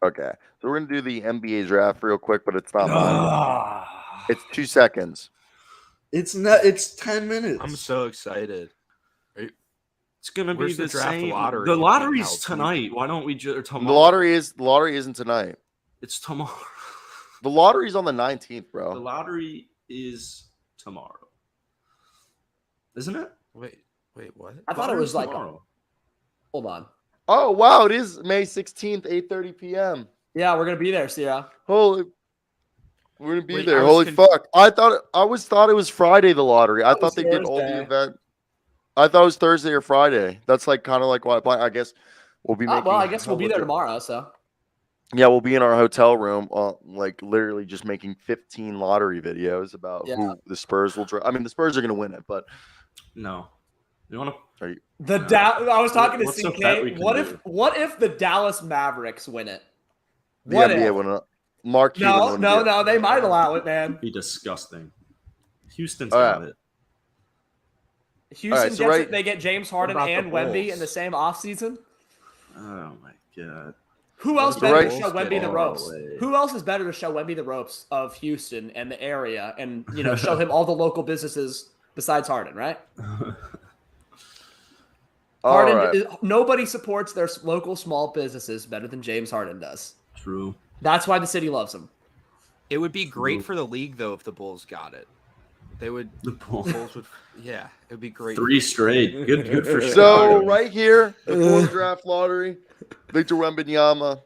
Okay, so we're gonna do the NBA draft real quick, but it's not mine. It's 2 seconds. It's not. It's 10 minutes. I'm so excited. It's gonna Where's be the the draft same. lottery The being lottery's held, too? tonight. Why don't we just The tomorrow? lottery isn't tonight. It's tomorrow. The lottery's on the 19th, The bro. lottery is tomorrow, isn't it? Wait, what? I thought it was like. tomorrow. Hold on. Oh wow, it is May 16th, 8:30 p.m. Yeah, we're gonna be there, Sierra. Holy, we're gonna be Wait, there. I was Holy conf- fuck! I thought it was Friday. The lottery. I It was thought they did all the Thursday. event. I thought it was Thursday or Friday. That's like kind of like what I guess we'll be making. Well, I guess we'll be there hella- tomorrow. So Yeah, we'll be in our hotel room, like literally just making 15 lottery videos about Yeah. who the Spurs will draft. I mean, the Spurs are gonna win it, but No, you want to? I was talking to What's the bet we CK. can What do? if the Dallas Mavericks win it? the What NBA if? wouldn't. Mark Cuban No, wouldn't no, do it. no. They might allow it, man. Be disgusting. Houston's All got right. it. Houston so gets right- it. They get James Harden about the and Wemby Bulls? in the same offseason. Oh my god. Who else What better right- to show Bulls Wemby get the in ropes? way? Who else is better to show Wemby the ropes of Houston and the area, and show him all the local businesses besides Harden, right? All Harden, right. nobody supports their local small businesses better than James Harden does. True. That's why the city loves him. It would be great for the league though if the Bulls got it. They would. The Bulls. Bulls would. Yeah, it would be great. 3 straight. Good for So Chicago. right here, before the draft lottery, Victor Wembanyama,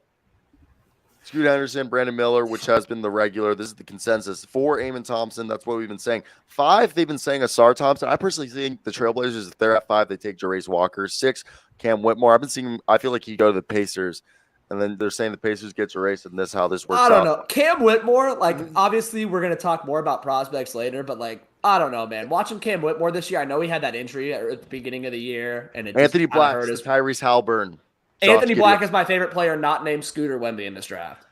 Scoot Henderson, Brandon Miller, which has been the regular. This is the consensus. 4, Amon Thompson. That's what we've been saying. 5, they've been saying Asar Thompson. I personally think the Trailblazers, if they're at 5, they take Jarace Walker. 6, Cam Whitmore. I've been seeing. I feel like he go to the Pacers, and then they're saying the Pacers get Jarace, and this is how this works I don't out. know. Cam Whitmore, obviously we're going to talk more about prospects later, but I don't know, man. Watching Cam Whitmore this year, I know he had that injury at the beginning of the year, and Anthony Black, hurt his. Tyrese Halliburton. Anthony Josh Black Giddey. is my favorite player, not named Scooter Wemby in this draft.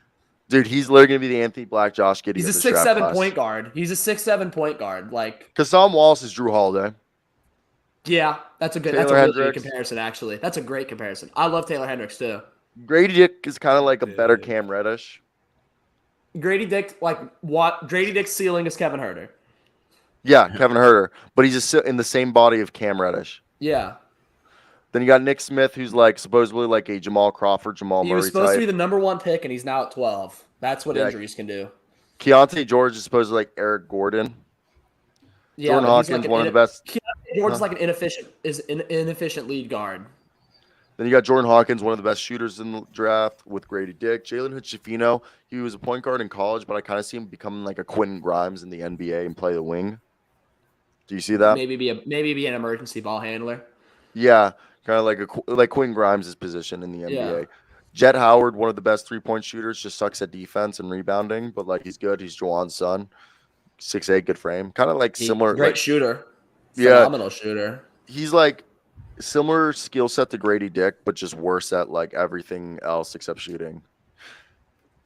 Dude, he's literally gonna be the Anthony Black, Josh Giddey. He's a 6'7" point guard. He's a 6'7" point guard. Kasam Wallace is Drew Holiday. Yeah, that's a Taylor really good Hendricks. comparison. Actually, that's a great comparison. I love Taylor Hendricks too. Grady Dick is kind of like a better Cam Reddish. Grady Dick, Grady Dick's ceiling is Kevin Huerter. Yeah, Kevin Huerter, but he's just in the same body of Cam Reddish. Yeah, Then you got Nick Smith, who's supposedly like a Jamal Crawford, Jamal he Murray was supposed to be type. the number 1 pick, and he's now at 12. That's what injuries can do. Keontae George is supposedly like Eric Gordon. Yeah, Jordan but he's Hawkins, an one of the best. Keontae George is an inefficient lead guard. Then you got Jordan Hawkins, one of the best shooters in the draft with Grady Dick. Jalen Hood-Schifino, he was a point guard in college, but I kind of see him becoming like a Quentin Grimes in the NBA and play the wing. Do you see that? Maybe be an emergency ball handler. Yeah, kind of like Quentin Grimes' position in the NBA. Yeah. Jet Howard, one of the best 3-point shooters, just sucks at defense and rebounding, but he's good. He's Juwan's son. 6'8", good frame. Kind of similar. Great shooter. Yeah. Phenomenal shooter. He's similar skill set to Grady Dick, but just worse at everything else except shooting.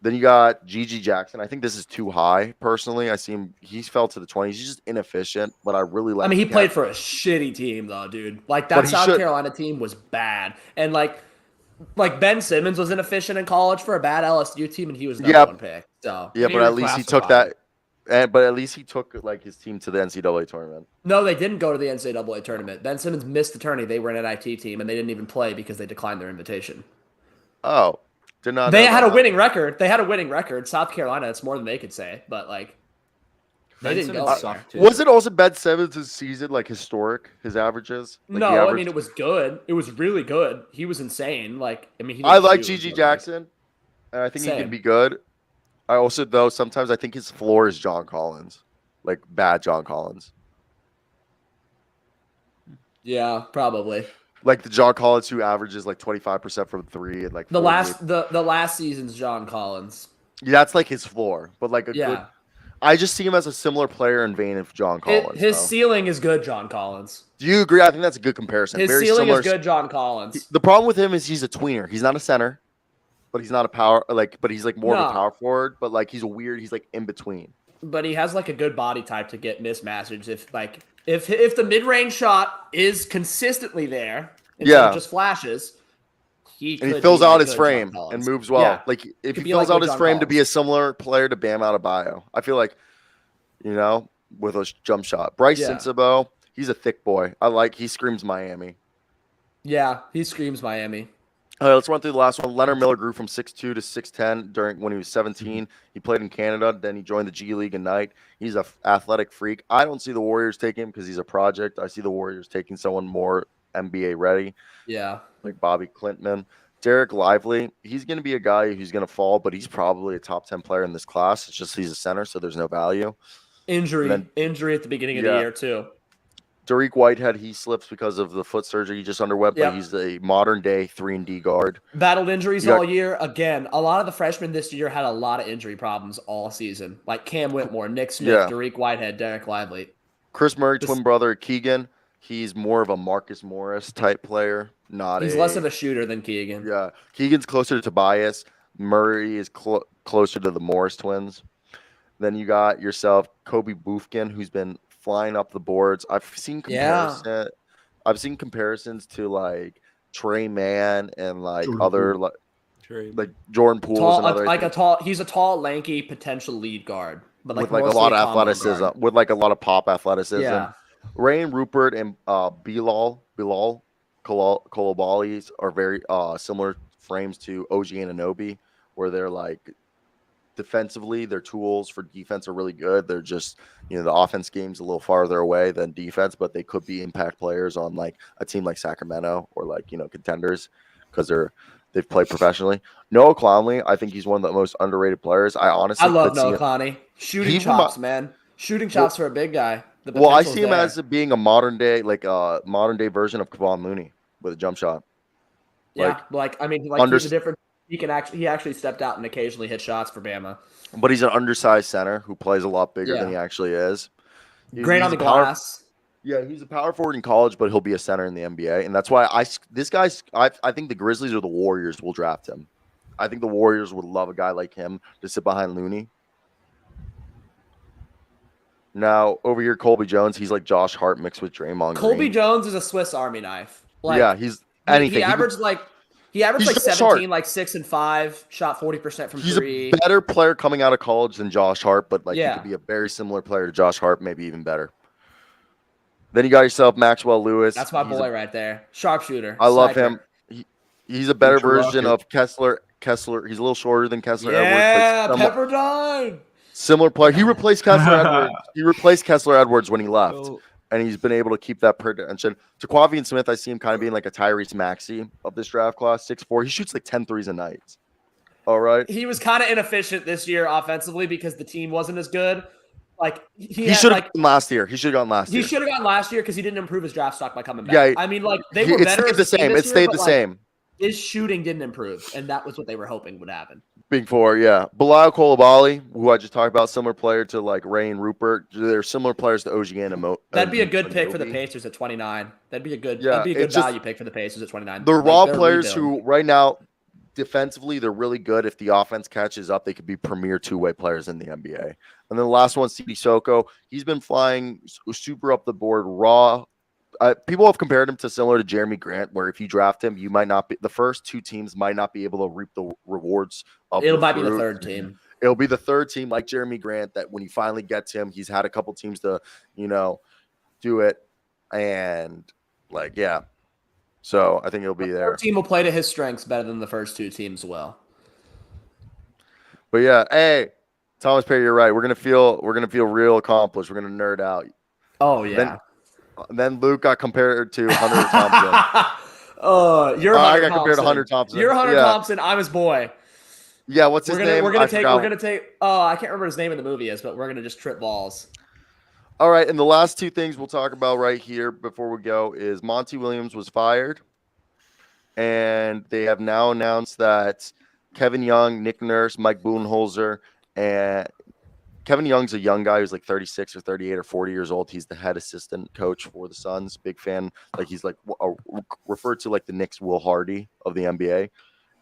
Then you got Gigi Jackson. I think this is too high, personally. I see him. He's fell to the 20s. He's just inefficient, but I really like. He played for a shitty team though, dude. That South Carolina team was bad, and Ben Simmons was inefficient in college for a bad LSU team, and he was number 1 pick. So yeah, but at least he took that. But at least he took his team to the NCAA tournament. No, they didn't go to the NCAA tournament. Ben Simmons missed the tourney. They were an NIT team, and they didn't even play because they declined their invitation. Oh, did not. They know had that. a winning record. They had a winning record. South Carolina, it's more than they could say, but they didn't go there. Was it also Ben Simmons' season historic? His averages? No, it was good. It was really good. He was insane. He I like shoot, Gigi but, Jackson, and I think he Same. can be good. I also, though, sometimes I think his floor is John Collins, bad John Collins. Yeah, probably. The John Collins who averages 25% from 3 and The last season's John Collins. Yeah, that's his floor, but Yeah. good. I just see him as a similar player in vein of John Collins. His ceiling is good, John Collins. Do you agree? I think that's a good comparison. His Very ceiling similar. is good, John Collins. The problem with him is he's a tweener. He's not a center, but he's not a power. But he's more of a power forward. But he's a weird. He's in between. But he has a good body type to get mismatches. If the mid range shot is consistently there, instead of just flashes, he fills out his frame and moves well. Yeah. If he be fills out his John frame to Collins. be a similar player to Bam Adebayo, I feel with a jump shot. Bryce Sensabaugh, he's a thick boy. He screams Miami. Yeah, he screams Miami. All right, let's run through the last one. Leonard Miller grew from 6'2" to 6'10" when he was 17. He played in Canada. Then he joined the G League Ignite. He's an athletic freak. I don't see the Warriors taking him because he's a project. I see the Warriors taking someone more NBA ready. Yeah. Like Bobby Clintman. Derek Lively, he's going to be a guy who's going to fall, but he's probably a top 10 player in this class. It's just he's a center, so there's no value. Injury at the beginning of the year, too. Derek Whitehead, he slips because of the foot surgery he just underwent, but he's a modern-day 3-and-D guard. Battled injuries all year. Again, a lot of the freshmen this year had a lot of injury problems all season, like Cam Whitmore, Nick Smith, Derek Whitehead, Derek Lively. Chris Murray, twin brother Keegan, he's more of a Marcus Morris type player. He's less of a shooter than Keegan. Yeah, Keegan's closer to Tobias. Murray is closer to the Morris twins. Then you got yourself Kobe Bufkin, who's been flying up the boards. I've seen comparisons to Trey Mann and Jordan other Draymond. Like Jordan Poole is Tall, another. I think, he's a tall, lanky potential lead guard, but like with like a mostly lot of combo athleticism, guard. with like a lot of pop athleticism. Yeah, Rain Rupert and Bilal Koulibaly are very similar frames to OG Anunoby, where they're like defensively, their tools for defense are really good. They're just, the offense game's a little farther away than defense, but they could be impact players on like a team like Sacramento or like, contenders because they've played professionally. Noah Clowney, I think he's one of the most underrated players. I honestly I love could see Noah him. Clowney. Shooting He chops, man. Shooting chops for a big guy. The Well, I potential's see him there. as being a modern day version of Kevon Looney with a jump shot. Yeah, he's a different. He actually stepped out and occasionally hit shots for Bama. But he's an undersized center who plays a lot bigger than he actually is. Great on the glass. Yeah, he's a power forward in college, but he'll be a center in the NBA, and that's why I think the Grizzlies or the Warriors will draft him. I think the Warriors would love a guy like him to sit behind Looney. Now over here, Colby Jones, he's like Josh Hart mixed with Draymond Colby Green. Jones is a Swiss Army knife. He's anything. He averaged he's 17, like 6 and 5, shot 40% from three. He's a better player coming out of college than Josh Hart, but he Yeah. could be a very similar player to Josh Hart, maybe even better. Then you got yourself Maxwell Lewis. That's my boy right there. Sharpshooter. I love sniper. him. He's a better Future version rocket. of Kessler. He's a little shorter than Kessler Yeah, Edwards. Pepperdine. Similar player. He replaced Kessler Edwards. He replaced Kessler Edwards when he left. So, And he's been able to keep that production. Jaquavian Smith, I see him kind of being like a Tyrese Maxey of this draft class, 6'4". He shoots like 10 threes a night. All right. He was kind of inefficient this year offensively because the team wasn't as good. Like He should have gone last year. He should have gone last year. He should have gone last year because he didn't improve his draft stock by coming back. Yeah, I mean, they were It better. stayed the same. It stayed the same. His shooting didn't improve, and that was what they were hoping would happen. Big four, yeah. Bilal Koulibaly, who I just talked about, similar player to like Ray and Rupert. They're similar players to OG Anunoby. That'd be a good pick for the Pacers at 29. That'd be a good value pick for the Pacers at 29. The raw they're players rebuild. who right now defensively they're really good. If the offense catches up, they could be premier two-way players in the NBA. And then the last one, CD Soko. He's been flying super up the board, raw. People have compared him to similar to Jeremy Grant, where if you draft him, you might not be the first two teams might not be able to reap the rewards of It the might be the fruit. third team. It'll be the third team like Jeremy Grant that when he finally gets him, he's had a couple teams to, do it. And so I think it'll be The there. third team will play to his strengths better than the first two teams will. But yeah, hey, Thomas Perry, you're right. We're gonna feel real accomplished. We're gonna nerd out. Oh yeah. Then Luke got compared to Hunter Thompson. You're I Hunter got compared to Hunter Thompson. You're Hunter Yeah. Thompson. I'm his boy. Yeah, what's his name? We're gonna take. Oh, I can't remember his name in the movie is, but we're gonna just trip balls. All right, and the last two things we'll talk about right here before we go is Monty Williams was fired, and they have now announced that Kevin Young, Nick Nurse, Mike Budenholzer, and Kevin Young's a young guy who's like 36 or 38 or 40 years old. He's the head assistant coach for the Suns. Big fan. Like he's like referred to like the Knicks Will Hardy of the NBA.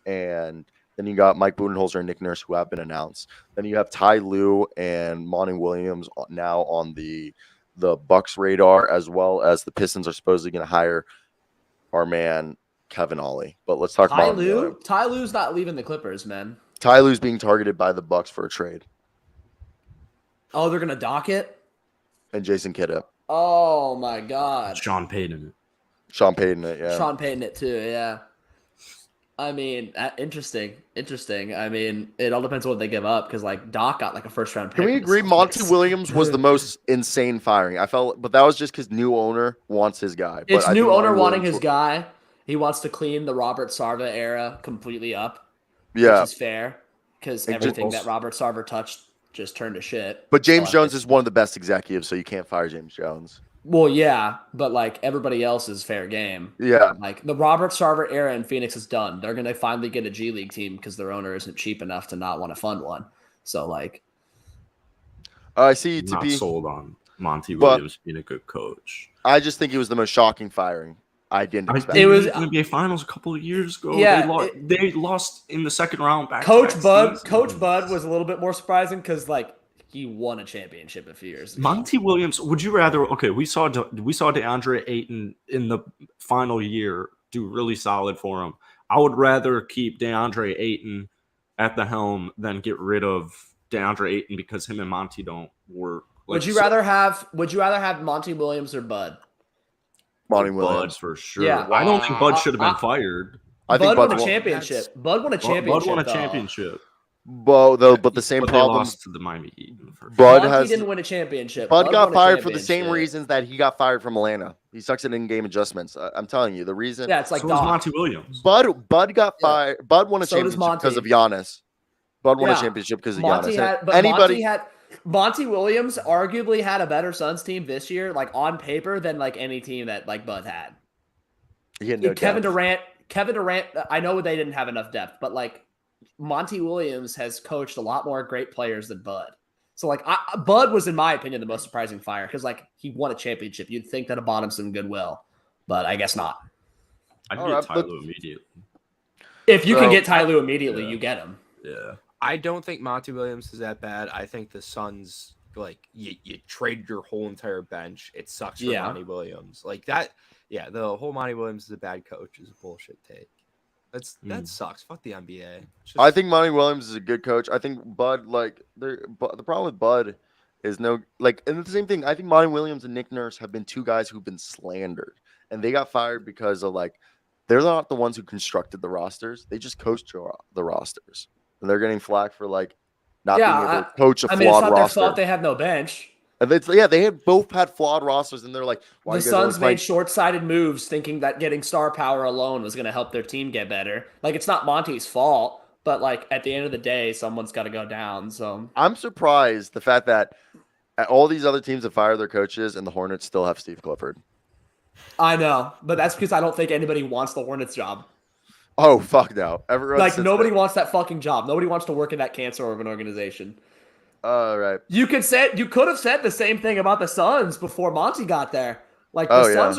And then you got Mike Budenholzer and Nick Nurse who have been announced. Then you have Ty Lue and Monty Williams now on the Bucks radar, as well as the Pistons are supposedly going to hire our man Kevin Ollie. But let's talk about him. Ty Lue's not leaving the Clippers, man. Ty Lue's being targeted by the Bucks for a trade. Oh, they're gonna dock it. And Jason Kidd. Oh my God. Sean Payton. Sean Payton it, yeah. Sean Payton it too, yeah. I mean, interesting. I mean, it all depends on what they give up because like Doc got like a first round pick. Can we agree Monty Williams was the most insane firing? I felt, but that was just because new owner wants his guy. It's but new owner wanting his guy. He wants to clean the Robert Sarver era completely up. Yeah, which is fair because everything that Robert Sarver touched just turned to shit. But James Jones is one of the best executives, so you can't fire James Jones. Well, yeah, but like everybody else is fair game. Yeah. Like the Robert Sarver era in Phoenix is done. They're going to finally get a G League team because their owner isn't cheap enough to not want to fund one. So like, I see Not to be sold on Monty Williams being a good coach. I just think it was the most shocking firing. I didn't expect. It was NBA Finals a couple of years ago. Yeah, they lost in the second round. Coach Bud was a little bit more surprising because like he won a championship a few years ago. Monty Williams. Would you rather? Okay, we saw DeAndre Ayton in the final year do really solid for him. I would rather keep DeAndre Ayton at the helm than get rid of DeAndre Ayton because him and Monty don't work. Would you rather have Monty Williams or Bud? Monty Bud Williams. for sure? Yeah. I don't think Bud should have been I- fired. I think Bud won Bud's a won- championship. Bud won a championship. Bud won a though. championship. but the same But they problem. lost to the Miami Heat in the first Bud Monty has didn't win a championship. Bud got won a fired for the same championship. reasons that he got fired from Atlanta. He sucks at in-game adjustments. I'm telling you, the reason. Yeah, it's like so was Doc. Monty Williams. Bud got Yeah. fired. Bud won a So does championship because of Monty. Giannis. Bud won a Yeah. championship because of Monty Giannis. Monty Williams arguably had a better Suns team this year, like on paper, than like any team that like Bud had. He had no Kevin depth. Durant. I know they didn't have enough depth, but like Monty Williams has coached a lot more great players than Bud. So like Bud was, in my opinion, the most surprising fire because like he won a championship. You'd think that'd bought him some goodwill, but I guess not. I'd All get right, Ty but- Lue immediately. If you can So- get Ty Lue immediately, Yeah. you get him. Yeah. I don't think Monty Williams is that bad. I think the Suns, like, you trade your whole entire bench. It sucks for Yeah. Monty Williams. Like that, yeah, the whole Monty Williams is a bad coach is a bullshit take. That sucks. Fuck the NBA. It's I just- think Monty Williams is a good coach. I think Bud, like, the problem with Bud is and it's the same thing. I think Monty Williams and Nick Nurse have been two guys who've been slandered, and they got fired because of like they're not the ones who constructed the rosters. They just coached the rosters, and they're getting flack for like not being able to coach a I mean, it's flawed not their roster. fault they have no bench. And they had both had flawed rosters, and they're like, why The you guys always Suns playing- made short-sighted moves thinking that getting star power alone was going to help their team get better. Like, it's not Monty's fault, but, like, at the end of the day, someone's got to go down. So, I'm surprised the fact that all these other teams have fired their coaches, and the Hornets still have Steve Clifford. I know, but that's because I don't think anybody wants the Hornets job. Oh, fuck no. Everyone Like, sits nobody there. wants that fucking job. Nobody wants to work in that cancer of an organization. All right. You could have said the same thing about the Suns before Monty got there. Like, Oh, the yeah.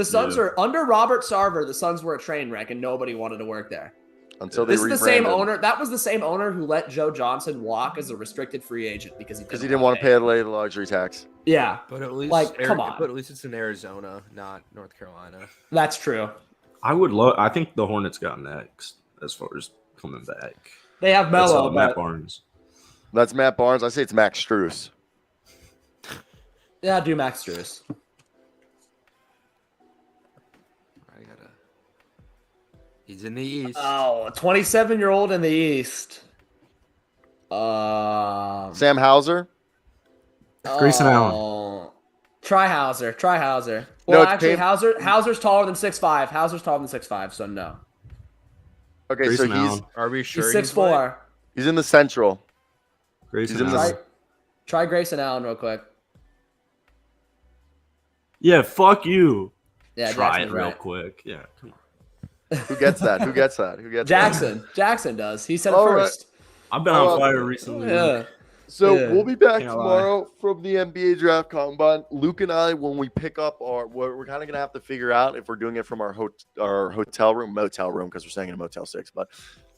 Suns Yeah. are under Robert Sarver. The Suns were a train wreck, and nobody wanted to work there. Until they This is the same rebranded. owner. That was the same owner who let Joe Johnson walk as a restricted free agent because he didn't want to pay the luxury tax. Yeah, But at least, Like, come on. But at least it's in Arizona, not North Carolina. that's true. I think the Hornets got next as far as coming back. They have That's Melo, Matt but Barnes. That's Matt Barnes. I say it's Max Strus. yeah, do Max Strus. He's in the East. Oh, a 27-year-old in the East. Sam Hauser. Grayson Allen. oh. Try Hauser. No, Well, it's actually, Pam- Hauser's taller than 6'5". Hauser's taller than 6'5", so no. Okay, Grayson so he's Allen. Are we sure He's he's 6'4". he's in the Central. Grayson He's in the- Allen. Try Grayson Allen real quick. Yeah, fuck you. Yeah, Try Jackson's it real right. quick. Yeah, come on. Who gets that? Who gets that? Who gets Jackson. Jackson does. He said it All right. first. I've been Oh, on fire recently. Yeah. So Yeah. we'll be back Can't tomorrow from the NBA draft combine. Luke and I, when we pick up we're kind of gonna have to figure out if we're doing it from our motel room, because we're staying in a Motel 6, but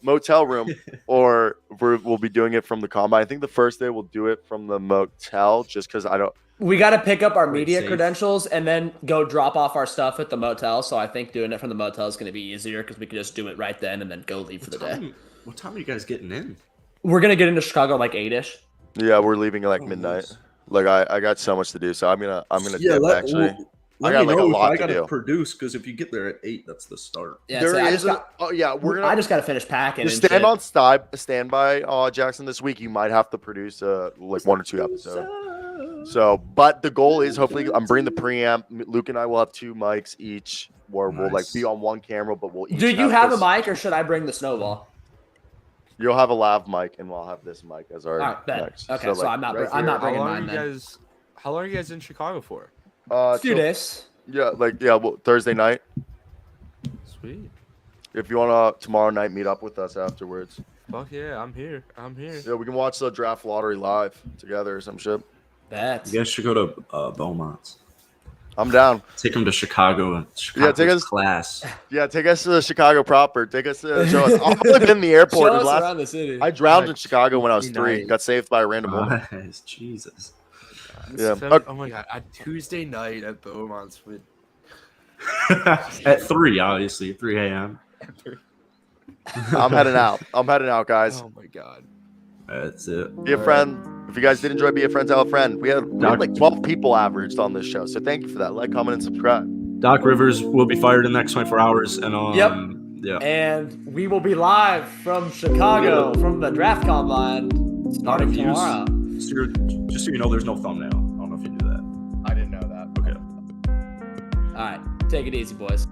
motel room, or we'll be doing it from the combine. I think the first day we'll do it from the motel, just because I don't. We got to pick up our Wait, media safe. credentials and then go drop off our stuff at the motel. So I think doing it from the motel is going to be easier because we can just do it right then and then go leave for the day. What time are you guys getting in? We're going to get into Chicago like 8-ish. Yeah, we're leaving at like Oh, midnight. nice. Like I got so much to do, so I'm gonna dip actually. I got, like, a lot to do. produce because if you get there at 8, that's the start. Yeah, There so I is just got, we're gonna. I just got to finish packing. Just and stand shit. on standby, Jackson. This week you might have to produce like 1 or 2 episodes. So, but the goal is hopefully I'm bringing the preamp. Luke and I will have 2 mics each, where we'll like Nice. be on one camera, but we'll each. Do you have a this- mic or should I bring the snowball? You'll have a lav mic, and we'll have this mic as our All right, bet. next. Okay, so I'm not right I'm not here. bringing How long mine are then. you guys? How long are you guys in Chicago for? A few till- days. Yeah, well, Thursday night. Sweet. If you wanna tomorrow night meet up with us afterwards. Fuck yeah, I'm here. I'm here. Yeah, we can watch the draft lottery live together or some shit. Bet. You guys should go to Beaumont's. I'm down. Take them to Chicago and Chicago's take us- class. Yeah, take us to the Chicago proper. Take us to show us. I've only been in the airport. Show and us around the city. I drowned in Chicago when I was Be 3. nice. Got saved by a random woman. Nice, Jesus. Yeah. Oh my god, a Tuesday night at Beaumont's with At 3, obviously, 3 a.m. I'm heading out. Guys. Oh my god. That's it. Be a friend. If you guys did enjoy, be a friend, tell a friend. We had like 12 people averaged on this show, so thank you for that. Like, comment, and subscribe. Doc Rivers will be fired in the next 24 hours, and Yep. And we will be live from Chicago from the draft combine starting tomorrow. Just so you know, there's no thumbnail. I don't know if you knew that. I didn't know that. Okay. All right, take it easy, boys.